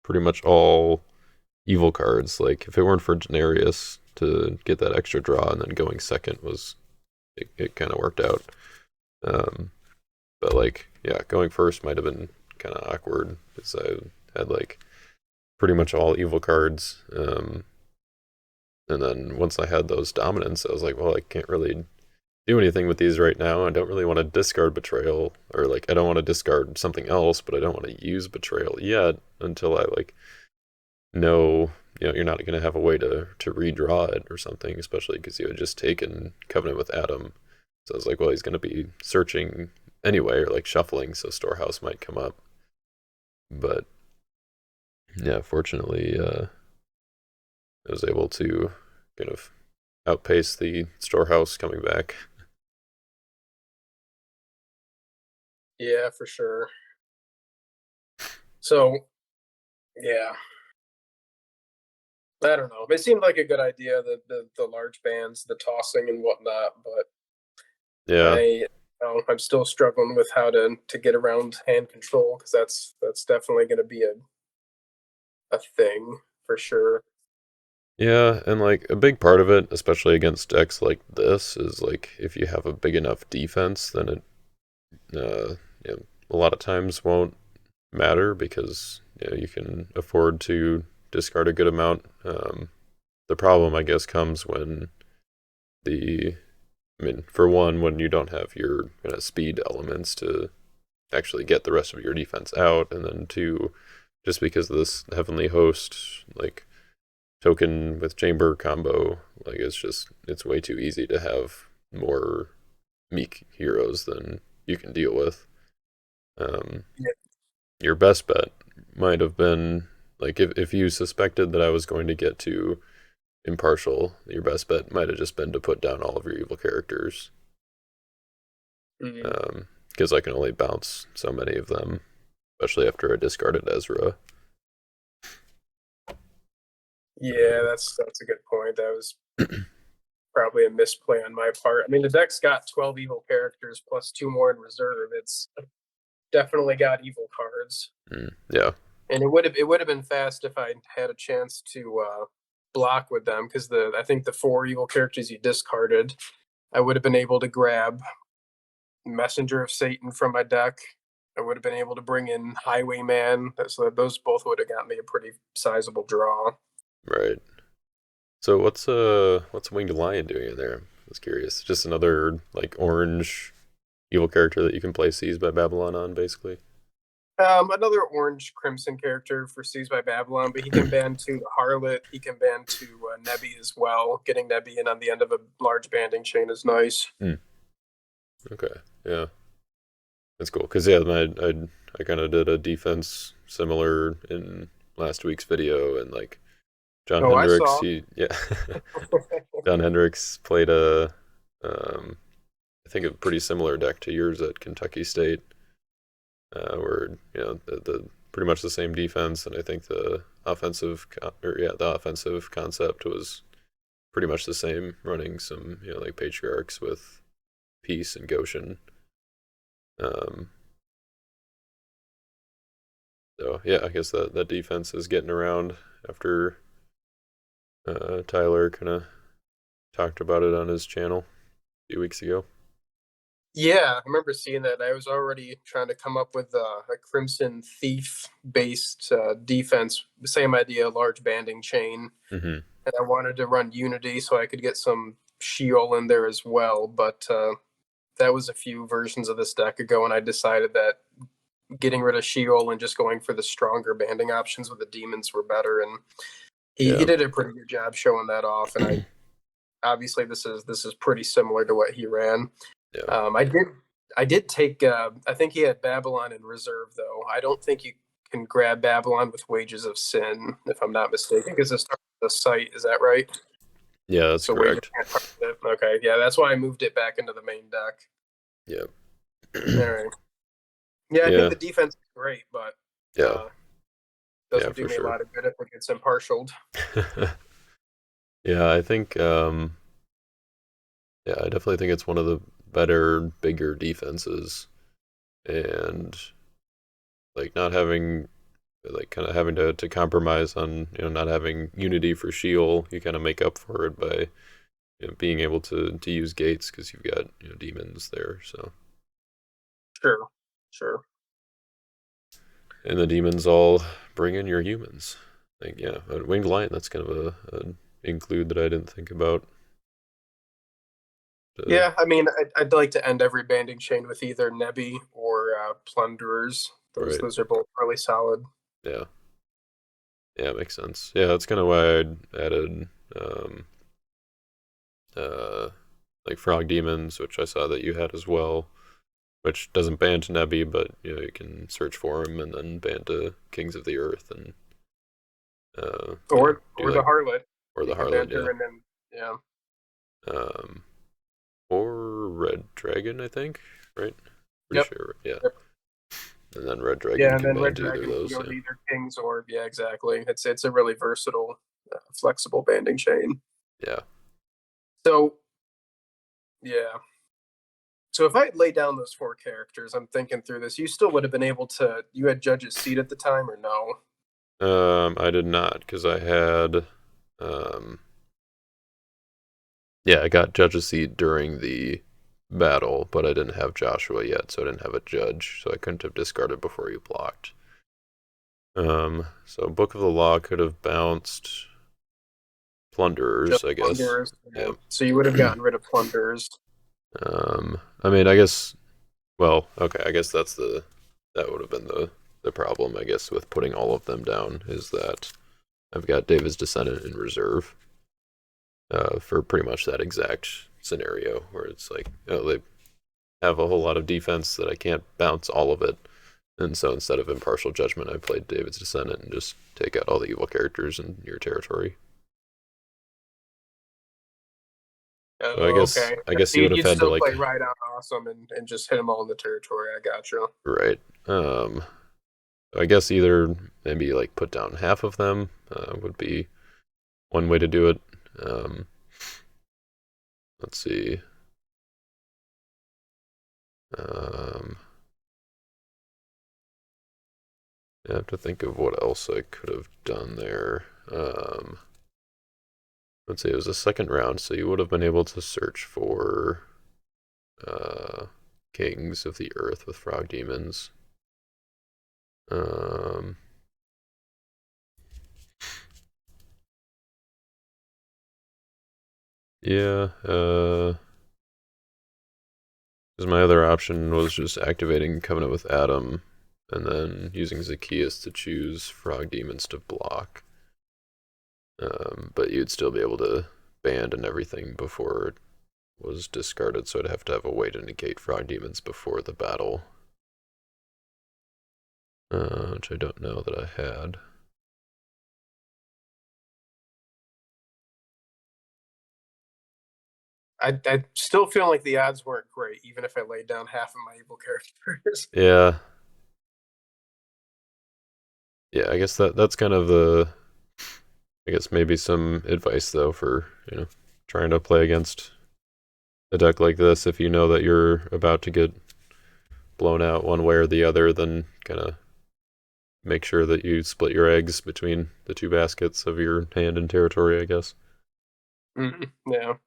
Speaker 1: pretty much all evil cards. Like if it weren't for Genarius to get that extra draw and then going second was it kind of worked out. Um, but like yeah, going first might have been kind of awkward because I had like pretty much all evil cards. And then once I had those dominants, I was like, well, I can't really do anything with these right now. I don't really want to discard Betrayal, or like I don't want to discard something else, but I don't want to use Betrayal yet until I like know you're not going to have a way to redraw it or something, especially because you had just taken Covenant with Adam. So I was like, well, he's going to be searching anyway, or like shuffling, so Storehouse might come up. But yeah, fortunately, I was able to kind of outpace the Storehouse coming back.
Speaker 2: Yeah, for sure. So yeah, I don't know. It seemed like a good idea, the large bands, the tossing and whatnot, but
Speaker 1: Yeah,
Speaker 2: I I'm still struggling with how to get around hand control because that's definitely going to be a thing for sure.
Speaker 1: yeah, and like a big part of it, especially against decks like this, is like if you have a big enough defense, then it uh, you know, a lot of times won't matter because you can afford to discard a good amount. The problem, I guess, comes when the I mean, for one, when you don't have your speed elements to actually get the rest of your defense out, and then two, just because of this Heavenly Host like token with chamber combo, like it's way too easy to have more meek heroes than you can deal with. Um,
Speaker 2: Yeah.
Speaker 1: your best bet might have been like if you suspected that I was going to get to impartial, your best bet might have just been to put down all of your evil characters.
Speaker 2: Mm,
Speaker 1: Because I can only bounce so many of them, especially after I discarded Ezra.
Speaker 2: yeah, that's a good point. That was probably a misplay on my part. I mean, the deck's got 12 evil characters plus 2 more in reserve. definitely got evil cards.
Speaker 1: Yeah,
Speaker 2: And it would have been fast if I had a chance to block with them, because I think the four evil characters you discarded, I would have been able to grab Messenger of Satan from my deck. I would have been able to bring in Highwayman, so those both would have got me a pretty sizable draw.
Speaker 1: right. So what's Winged Lion doing in there? I was curious. Just another like orange evil character that you can play Seized by Babylon on, basically.
Speaker 2: Another orange crimson character for Seized by Babylon, but he can ban to the Harlot. He can ban to Nebby as well. Getting Nebby in on the end of a large banding chain is nice.
Speaker 1: Okay, yeah, that's cool. Cause yeah, I kind of did a defense similar in last week's video, and like John
Speaker 2: Oh, I
Speaker 1: Hendricks,
Speaker 2: saw.
Speaker 1: he yeah, John Hendricks played um, I think a pretty similar deck to yours at Kentucky State, where the pretty much the same defense, and I think the the offensive concept was pretty much the same, running some like patriarchs with Peace and Goshen. Um, so yeah, I guess that defense is getting around after Tyler kind of talked about it on his channel a few weeks ago.
Speaker 2: Yeah, I remember seeing that. I was already trying to come up with a Crimson Thief based defense. Same idea, large banding chain.
Speaker 1: Mm-hmm.
Speaker 2: And I wanted to run Unity so I could get some Sheol in there as well. But that was a few versions of this deck ago, and I decided that getting rid of Sheol and just going for the stronger banding options with the demons were better. And he
Speaker 1: Yeah.
Speaker 2: did a pretty good job showing that off. And I obviously this is pretty similar to what he ran.
Speaker 1: Yeah.
Speaker 2: I did take. I think he had Babylon in reserve, though. I don't think you can grab Babylon with Wages of Sin, if I'm not mistaken, because it starts the site. Is that right?
Speaker 1: Yeah, that's
Speaker 2: So Wages
Speaker 1: correct.
Speaker 2: can't target it. Okay, yeah, that's why I moved it back into the main deck.
Speaker 1: Yeah.
Speaker 2: All right. Yeah, I think
Speaker 1: Yeah.
Speaker 2: the defense is great, but
Speaker 1: Yeah.
Speaker 2: uh,
Speaker 1: Yeah,
Speaker 2: doesn't do
Speaker 1: for
Speaker 2: me a
Speaker 1: sure.
Speaker 2: lot of good if it gets impartialed.
Speaker 1: Yeah, I think yeah, I definitely think it's one of the better, bigger defenses, and like not having like kind of having to compromise on not having unity for Sheol, you kind of make up for it by being able to use gates because you've got demons there. So
Speaker 2: Sure, sure.
Speaker 1: and the demons all bring in your humans. Like yeah, a winged lion. That's kind of a include that I didn't think about. Uh,
Speaker 2: Yeah, I mean, I'd like to end every banding chain with either Nebby or Plunderers. Those
Speaker 1: right.
Speaker 2: those are both really solid.
Speaker 1: Yeah. Yeah, makes sense. Yeah, that's kind of why I added um, uh, like frog demons, which I saw that you had as well, which doesn't ban to Nebi, but you can search for them and then ban to Kings of the Earth and do
Speaker 2: Or the
Speaker 1: like
Speaker 2: Harlot.
Speaker 1: or
Speaker 2: You
Speaker 1: the
Speaker 2: can
Speaker 1: Harlot, yeah,
Speaker 2: banter and then yeah.
Speaker 1: um, or Red Dragon, I think, right? Pretty
Speaker 2: Yep.
Speaker 1: sure, yeah.
Speaker 2: Yep.
Speaker 1: And then Red Dragon
Speaker 2: Yeah, and
Speaker 1: can
Speaker 2: then
Speaker 1: ban
Speaker 2: Red
Speaker 1: to either of
Speaker 2: Dragon can
Speaker 1: those,
Speaker 2: go
Speaker 1: yeah.
Speaker 2: to either Kings or yeah, exactly. It's a really versatile, flexible banding chain.
Speaker 1: Yeah.
Speaker 2: So yeah. So if I had laid down those four characters, I'm thinking through this, you still would have been able to. You had Judge's Seat at the time, or no?
Speaker 1: I did not because I had um yeah, I got Judge's Seat during the battle, but I didn't have Joshua yet, so I didn't have a judge, so I couldn't have discarded before you blocked. So Book of the Law could have bounced
Speaker 2: Just
Speaker 1: Plunderers, I guess.
Speaker 2: Plunderers.
Speaker 1: Yeah.
Speaker 2: Yeah. So you would have gotten rid of Plunderers.
Speaker 1: I mean, I guess. Well, okay, I guess that would have been the problem, I guess, with putting all of them down is that I've got David's Descendant in reserve for pretty much that exact scenario where it's like they have a whole lot of defense that I can't bounce all of it. And so instead of Impartial Judgment, I played David's Descendant and just take out all the evil characters in your territory. So I
Speaker 2: Oh,
Speaker 1: guess
Speaker 2: okay.
Speaker 1: I guess you would have
Speaker 2: You'd
Speaker 1: had to
Speaker 2: still
Speaker 1: like
Speaker 2: play Ride Out Awesome and just hit them all in the territory. I gotcha.
Speaker 1: right. I guess either maybe like put down half of them would be one way to do it. Um, let's see. Um, I have to think of what else I could have done there. Let's say it was a second round, so you would have been able to search for uh, kings of the earth with frog demons. Um, yeah, because my other option was just activating Covenant with Adam and then using Zacchaeus to choose frog demons to block. But you'd still be able to band and everything before it was discarded, so I'd have to have a way to negate frog demons before the battle, which I don't know that I had.
Speaker 2: I still feel like the odds weren't great, even if I laid down half of my evil characters.
Speaker 1: Yeah, yeah. I guess that's kind of the. I guess maybe some advice though for trying to play against a deck like this. If you know that you're about to get blown out one way or the other, then kind of make sure that you split your eggs between the two baskets of your hand and territory, I guess.
Speaker 2: Yeah.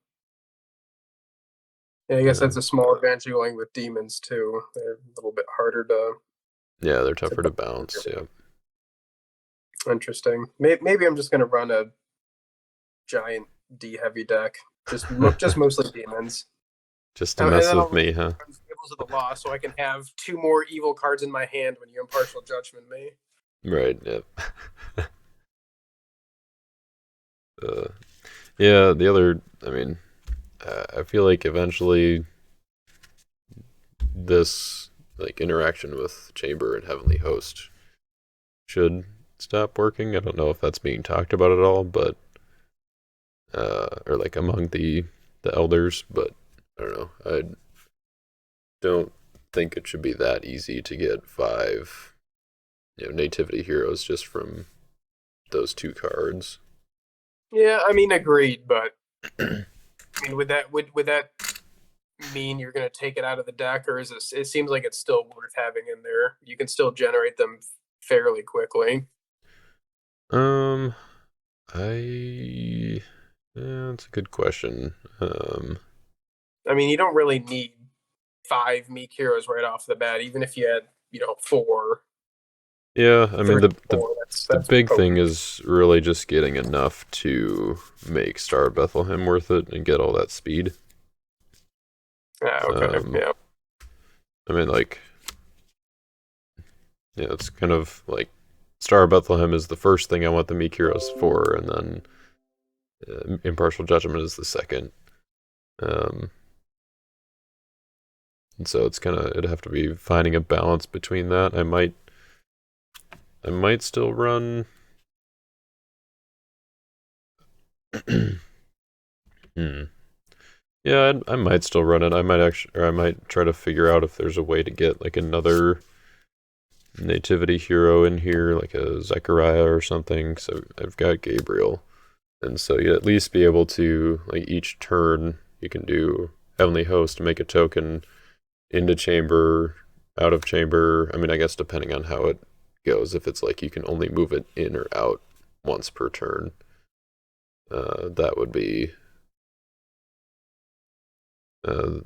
Speaker 2: Yeah, I guess that's
Speaker 1: Um,
Speaker 2: a small advantage going with demons too. They're a little bit harder
Speaker 1: yeah, they're
Speaker 2: to
Speaker 1: tougher to bounce. Yeah,
Speaker 2: interesting. Maybe I'm just gonna run a giant D heavy deck. Just mostly demons.
Speaker 1: just to
Speaker 2: And
Speaker 1: mess
Speaker 2: then
Speaker 1: with
Speaker 2: I'll
Speaker 1: me, huh?
Speaker 2: Tables of the Law so I can have two more evil cards in my hand when you impartial judgment me.
Speaker 1: Right. Yep. uh, yeah. The other, I mean, I feel like eventually this like interaction with Chamber and Heavenly Host should stop working. I don't know if that's being talked about at all, but or like among the elders, but I don't know. I don't think it should be that easy to get five, nativity heroes just from those two cards.
Speaker 2: Yeah, I mean agreed, but I mean would that mean you're gonna take it out of the deck, or is it seems like it's still worth having in there. You can still generate them fairly quickly.
Speaker 1: Um, I yeah, that's a good question.
Speaker 2: I mean, you don't really need five meek heroes right off the bat, even if you had, four,
Speaker 1: Yeah, I mean
Speaker 2: three,
Speaker 1: the
Speaker 2: four.
Speaker 1: the
Speaker 2: That's
Speaker 1: big thing
Speaker 2: potent.
Speaker 1: is really just getting enough to make Star of Bethlehem worth it and get all that speed.
Speaker 2: Yeah, okay,
Speaker 1: Um,
Speaker 2: yeah.
Speaker 1: I mean, like, yeah, it's kind of like Star of Bethlehem is the first thing I want the Meek Heroes for, and then Impartial Judgment is the second. Um, and so it'd have to be finding a balance between that. I might still run. hmm. Yeah, I might still run it. I might actually, or I might try to figure out if there's a way to get like another nativity hero in here, like a Zechariah or something. So I've got Gabriel, and so you'd at least be able to like each turn you can do Heavenly Host, make a token into chamber, out of chamber. I mean, I guess depending on how it goes, if it's like you can only move it in or out once per turn, that would be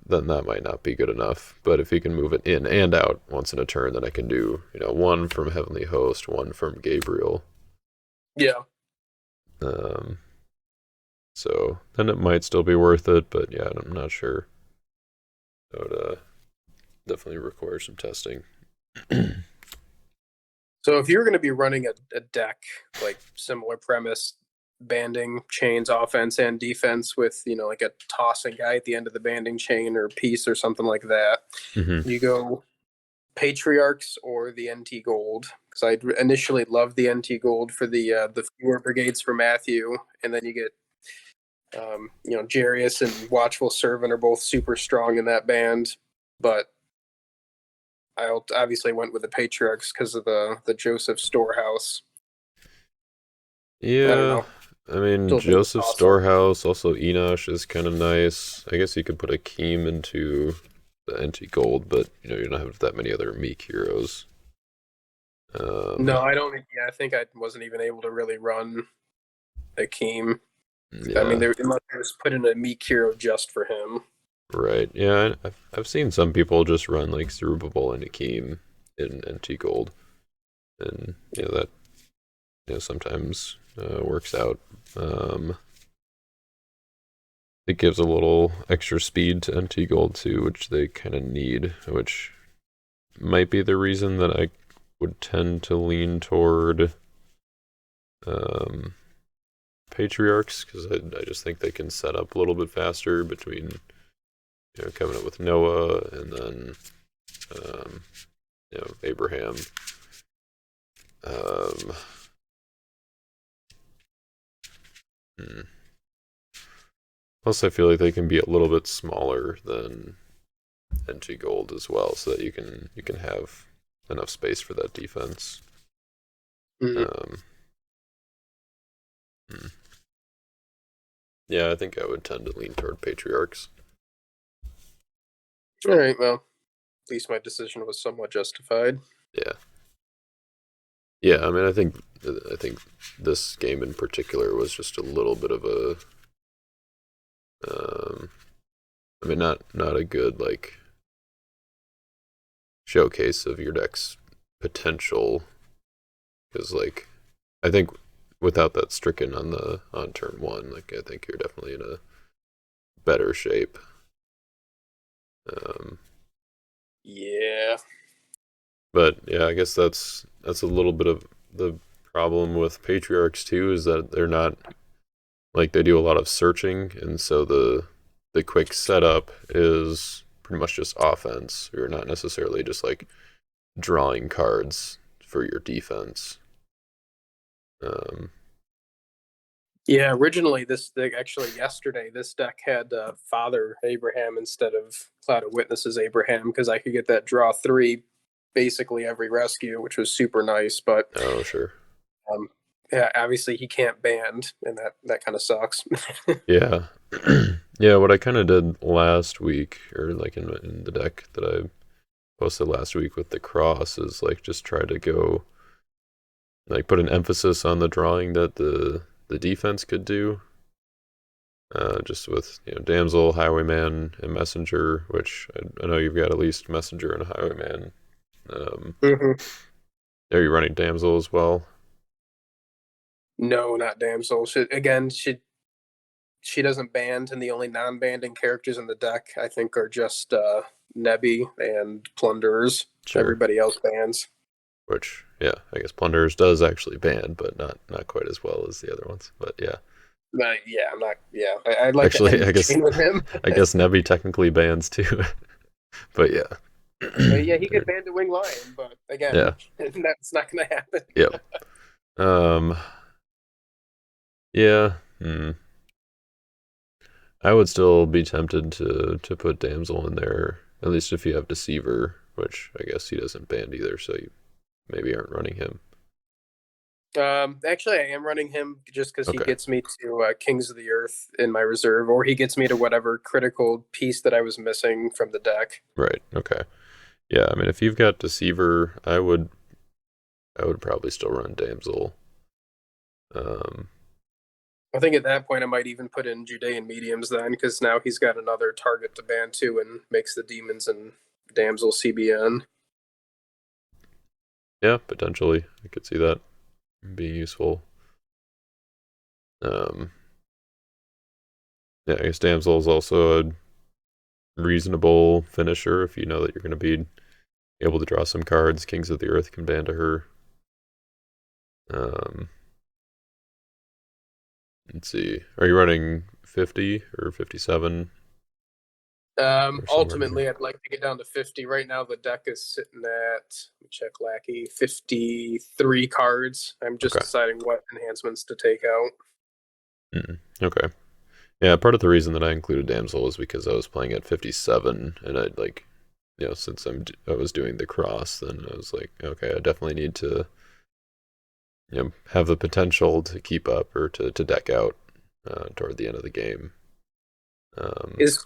Speaker 1: then that might not be good enough. But if you can move it in and out once in a turn, then I can do, one from Heavenly Host, one from Gabriel.
Speaker 2: Yeah.
Speaker 1: Um, so then it might still be worth it, but yeah, I'm not sure. That would definitely require some testing.
Speaker 2: So if you're going to be running a deck like similar premise, banding chains, offense and defense with like a tossing guy at the end of the banding chain or piece or something like that,
Speaker 1: Mm-hmm.
Speaker 2: you go Patriarchs or the NT Gold, because I initially loved the NT Gold for the fewer brigades for Matthew, and then you get Jarius and Watchful Servant are both super strong in that band, but I obviously went with the Patriarchs because of the Joseph Storehouse. I don't
Speaker 1: Yeah,
Speaker 2: know.
Speaker 1: I mean,
Speaker 2: Still think it's
Speaker 1: Joseph
Speaker 2: awesome.
Speaker 1: Storehouse, also Enosh is kind of nice. I guess you could put a Keem into the NT Gold, but you don't have that many other meek heroes. Um,
Speaker 2: No, I don't. Yeah, I think I wasn't even able to really run Akeem. I mean,
Speaker 1: yeah,
Speaker 2: unless it was put in a meat hero just for him.
Speaker 1: right. Yeah, I've seen some people just run like Zerubbabel and Akeem in NT Gold, and that sometimes works out. It gives a little extra speed to NT Gold too, which they kind of need, which might be the reason that I would tend to lean toward um, Patriarchs, because I just think they can set up a little bit faster between coming up with Noah and then um, Abraham. Um, hmm. Plus, I feel like they can be a little bit smaller than NG Gold as well, so that you can have enough space for that defense.
Speaker 2: Mm.
Speaker 1: Um, hmm. Yeah, I think I would tend to lean toward Patriarchs.
Speaker 2: All right, well, at least my decision was somewhat justified.
Speaker 1: Yeah, yeah. I mean, I think this game in particular was just a little bit of a, um, I mean, not a good like showcase of your deck's potential, because like I think without that stricken on turn one, like I think you're definitely in a better shape. Um,
Speaker 2: Yeah.
Speaker 1: but yeah, I guess that's a little bit of the problem with Patriarchs too, is that they're not like, they do a lot of searching, and so the quick setup is pretty much just offense. You're not necessarily just like drawing cards for your defense. Um,
Speaker 2: Yeah, originally this deck, actually yesterday, this deck had Father Abraham instead of Cloud of Witnesses Abraham because I could get that draw three basically every rescue, which was super nice. But
Speaker 1: oh sure,
Speaker 2: um, yeah, obviously he can't band, and that kind of sucks.
Speaker 1: yeah, yeah. What I kind of did last week, or like in the deck that I posted last week with the cross, is like just try to go like put an emphasis on the drawing that the defense could do. Just with damsel, highwayman, and messenger, which I know you've got at least messenger and a highwayman. Um,
Speaker 2: Hmm.
Speaker 1: are you running damsel as well?
Speaker 2: No, not damsel. She doesn't band, and the only non-banding characters in the deck I think are just Nebby and Plunderers.
Speaker 1: Sure.
Speaker 2: Everybody else bands.
Speaker 1: Which, yeah, I guess plunderers does actually ban, but not quite as well as the other ones. But yeah,
Speaker 2: Yeah, I'm not. Yeah, I'd like to
Speaker 1: actually,
Speaker 2: end the chain with him.
Speaker 1: I guess Nebby technically bans too. But yeah,
Speaker 2: Yeah, he could ban the Wing Lion, but again,
Speaker 1: yeah,
Speaker 2: that's not going to happen.
Speaker 1: yep. Um, yeah. Hmm. I would still be tempted to put damsel in there, at least if you have deceiver, which I guess he doesn't ban either, so you maybe aren't running him.
Speaker 2: Actually, I am running him just because he
Speaker 1: Okay,
Speaker 2: gets me to Kings of the Earth in my reserve, or he gets me to whatever critical piece that I was missing from the deck.
Speaker 1: right. Okay. Yeah, I mean, if you've got deceiver, I would probably still run damsel. Um,
Speaker 2: I think at that point I might even put in Judean mediums then, because now he's got another target to ban too, and makes the demons and damsel CBN.
Speaker 1: yeah, potentially, I could see that being useful. Um, yeah, I guess damsel is also a reasonable finisher if you know that you're going to be able to draw some cards. Kings of the Earth can ban to her. Um, let's see. Are you running 50 or 57 or somewhere in there?
Speaker 2: Ultimately, I'd like to get down to 50. Right now, the deck is sitting at, let me check Lackey, 53 cards. I'm just
Speaker 1: Okay.
Speaker 2: deciding what enhancements to take out.
Speaker 1: Okay. Yeah, part of the reason that I included damsel is because I was playing at 57, and I'd like, since I was doing the cross, then I was like, okay, I definitely need to, have the potential to keep up or to deck out toward the end of the game. Um,
Speaker 2: Is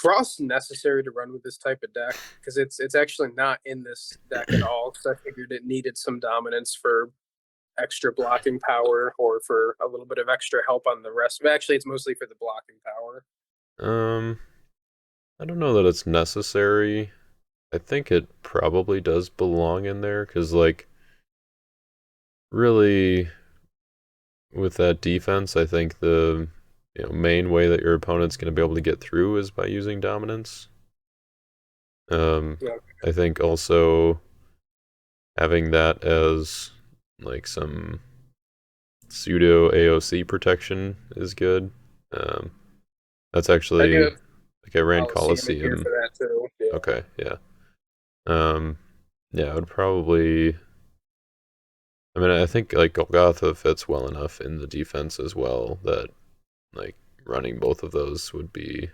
Speaker 2: Cross necessary to run with this type of deck because it's actually not in this deck at all. Because I figured it needed some dominance for extra blocking power or for a little bit of extra help on the rest. But actually, it's mostly for the blocking power.
Speaker 1: Um, I don't know that it's necessary. I think it probably does belong in there because, like, really, with that defense, I think the main way that your opponent's going to be able to get through is by using dominance.
Speaker 2: Yeah,
Speaker 1: I think also having that as like some pseudo AOC protection is good. Um, that's
Speaker 2: I do
Speaker 1: actually
Speaker 2: have
Speaker 1: like I ran
Speaker 2: Coliseum in here
Speaker 1: Coliseum.
Speaker 2: for that too. Yeah,
Speaker 1: Okay, yeah. Um, yeah, I would probably. I mean, I think like Golgotha fits well enough in the defense as well that like running both of those would be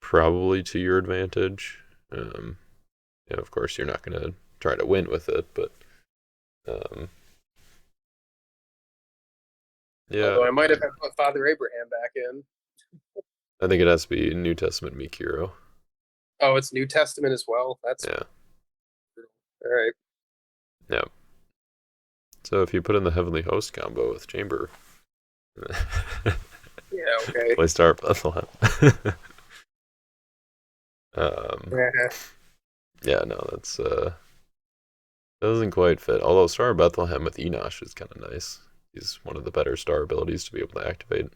Speaker 1: probably to your advantage. Um, of course, you're not going to try to win with it, but um, yeah,
Speaker 2: although I might have put Father Abraham back in.
Speaker 1: I think it has to be New Testament Mikiro.
Speaker 2: Oh, it's New Testament as well. That's
Speaker 1: Yeah,
Speaker 2: all right.
Speaker 1: yeah. So if you put in the Heavenly Host combo with Chamber,
Speaker 2: Yeah, okay.
Speaker 1: play Star of Bethlehem. um,
Speaker 2: Yeah,
Speaker 1: yeah, no, that doesn't quite fit. Although Star of Bethlehem with Enosh is kind of nice. He's one of the better star abilities to be able to activate.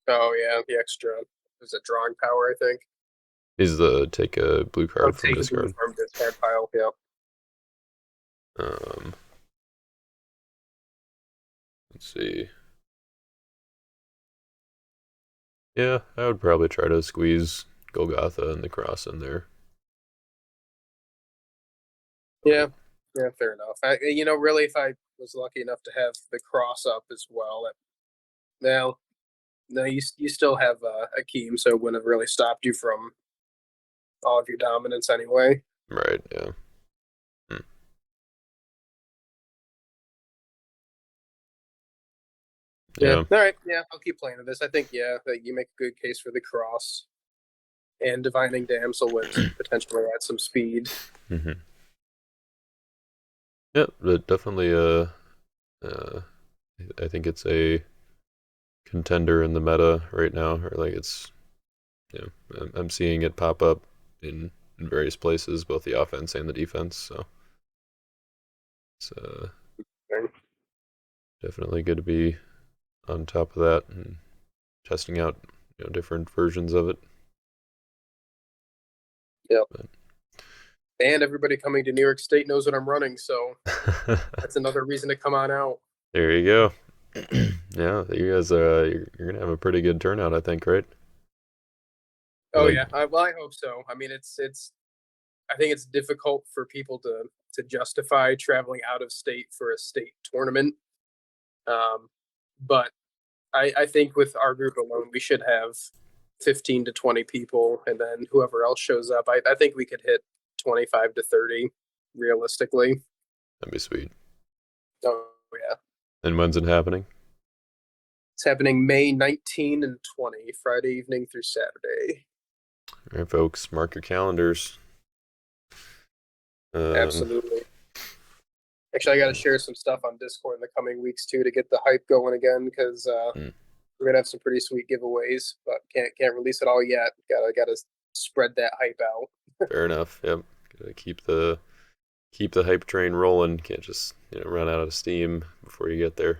Speaker 2: oh yeah, the extra is it drawing power, I think.
Speaker 1: He's the take a blue
Speaker 2: Oh,
Speaker 1: card from
Speaker 2: take a blue
Speaker 1: discard.
Speaker 2: from discard pile. Yeah.
Speaker 1: Um, let's see. Yeah, I would probably try to squeeze Golgotha and the cross in there.
Speaker 2: Yeah. Yeah, fair enough. Really, if I was lucky enough to have the cross up as well, now, no, you still have Akeem, so it wouldn't have really stopped you from all of your dominance anyway.
Speaker 1: Right, yeah. Hmm.
Speaker 2: Yeah.
Speaker 1: Yeah.
Speaker 2: All right. Yeah, I'll keep playing with this. I think that you make a good case for the cross and divining damsel would potentially add some speed.
Speaker 1: Mm-hmm. Yeah, but definitely uh I think it's a contender in the meta right now, or like it's I'm seeing it pop up in various places, both the offense and the defense, so it's definitely good to be on top of that and testing out different versions of it.
Speaker 2: Yep.
Speaker 1: But
Speaker 2: And everybody coming to New York State knows what I'm running, so that's another reason to come on out.
Speaker 1: there you go. Yeah, you guys you're gonna have a pretty good turnout, I think, right?
Speaker 2: Oh
Speaker 1: Like,
Speaker 2: yeah, well I hope so. I mean, it's I think it's difficult for people to justify traveling out of state for a state tournament. But I think with our group alone, we should have 15 to 20 people, and then whoever else shows up, I think we could hit 25 to 30 realistically.
Speaker 1: that'd be sweet.
Speaker 2: Oh yeah,
Speaker 1: And when's it happening?
Speaker 2: it's happening May 19 and 20, Friday evening through Saturday.
Speaker 1: All right, folks, mark your calendars. Um,
Speaker 2: Absolutely. Actually, I got to share some stuff on Discord in the coming weeks too to get the hype going again because
Speaker 1: mm,
Speaker 2: we're gonna have some pretty sweet giveaways, but can't release it all yet. Gotta spread that hype out.
Speaker 1: fair enough. Yep. Gotta keep the hype train rolling. Can't just run out of steam before you get there.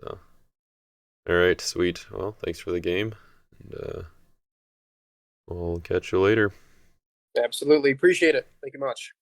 Speaker 1: So, all right, sweet. Well, thanks for the game, and we'll catch you later.
Speaker 2: Absolutely appreciate it. Thank you much.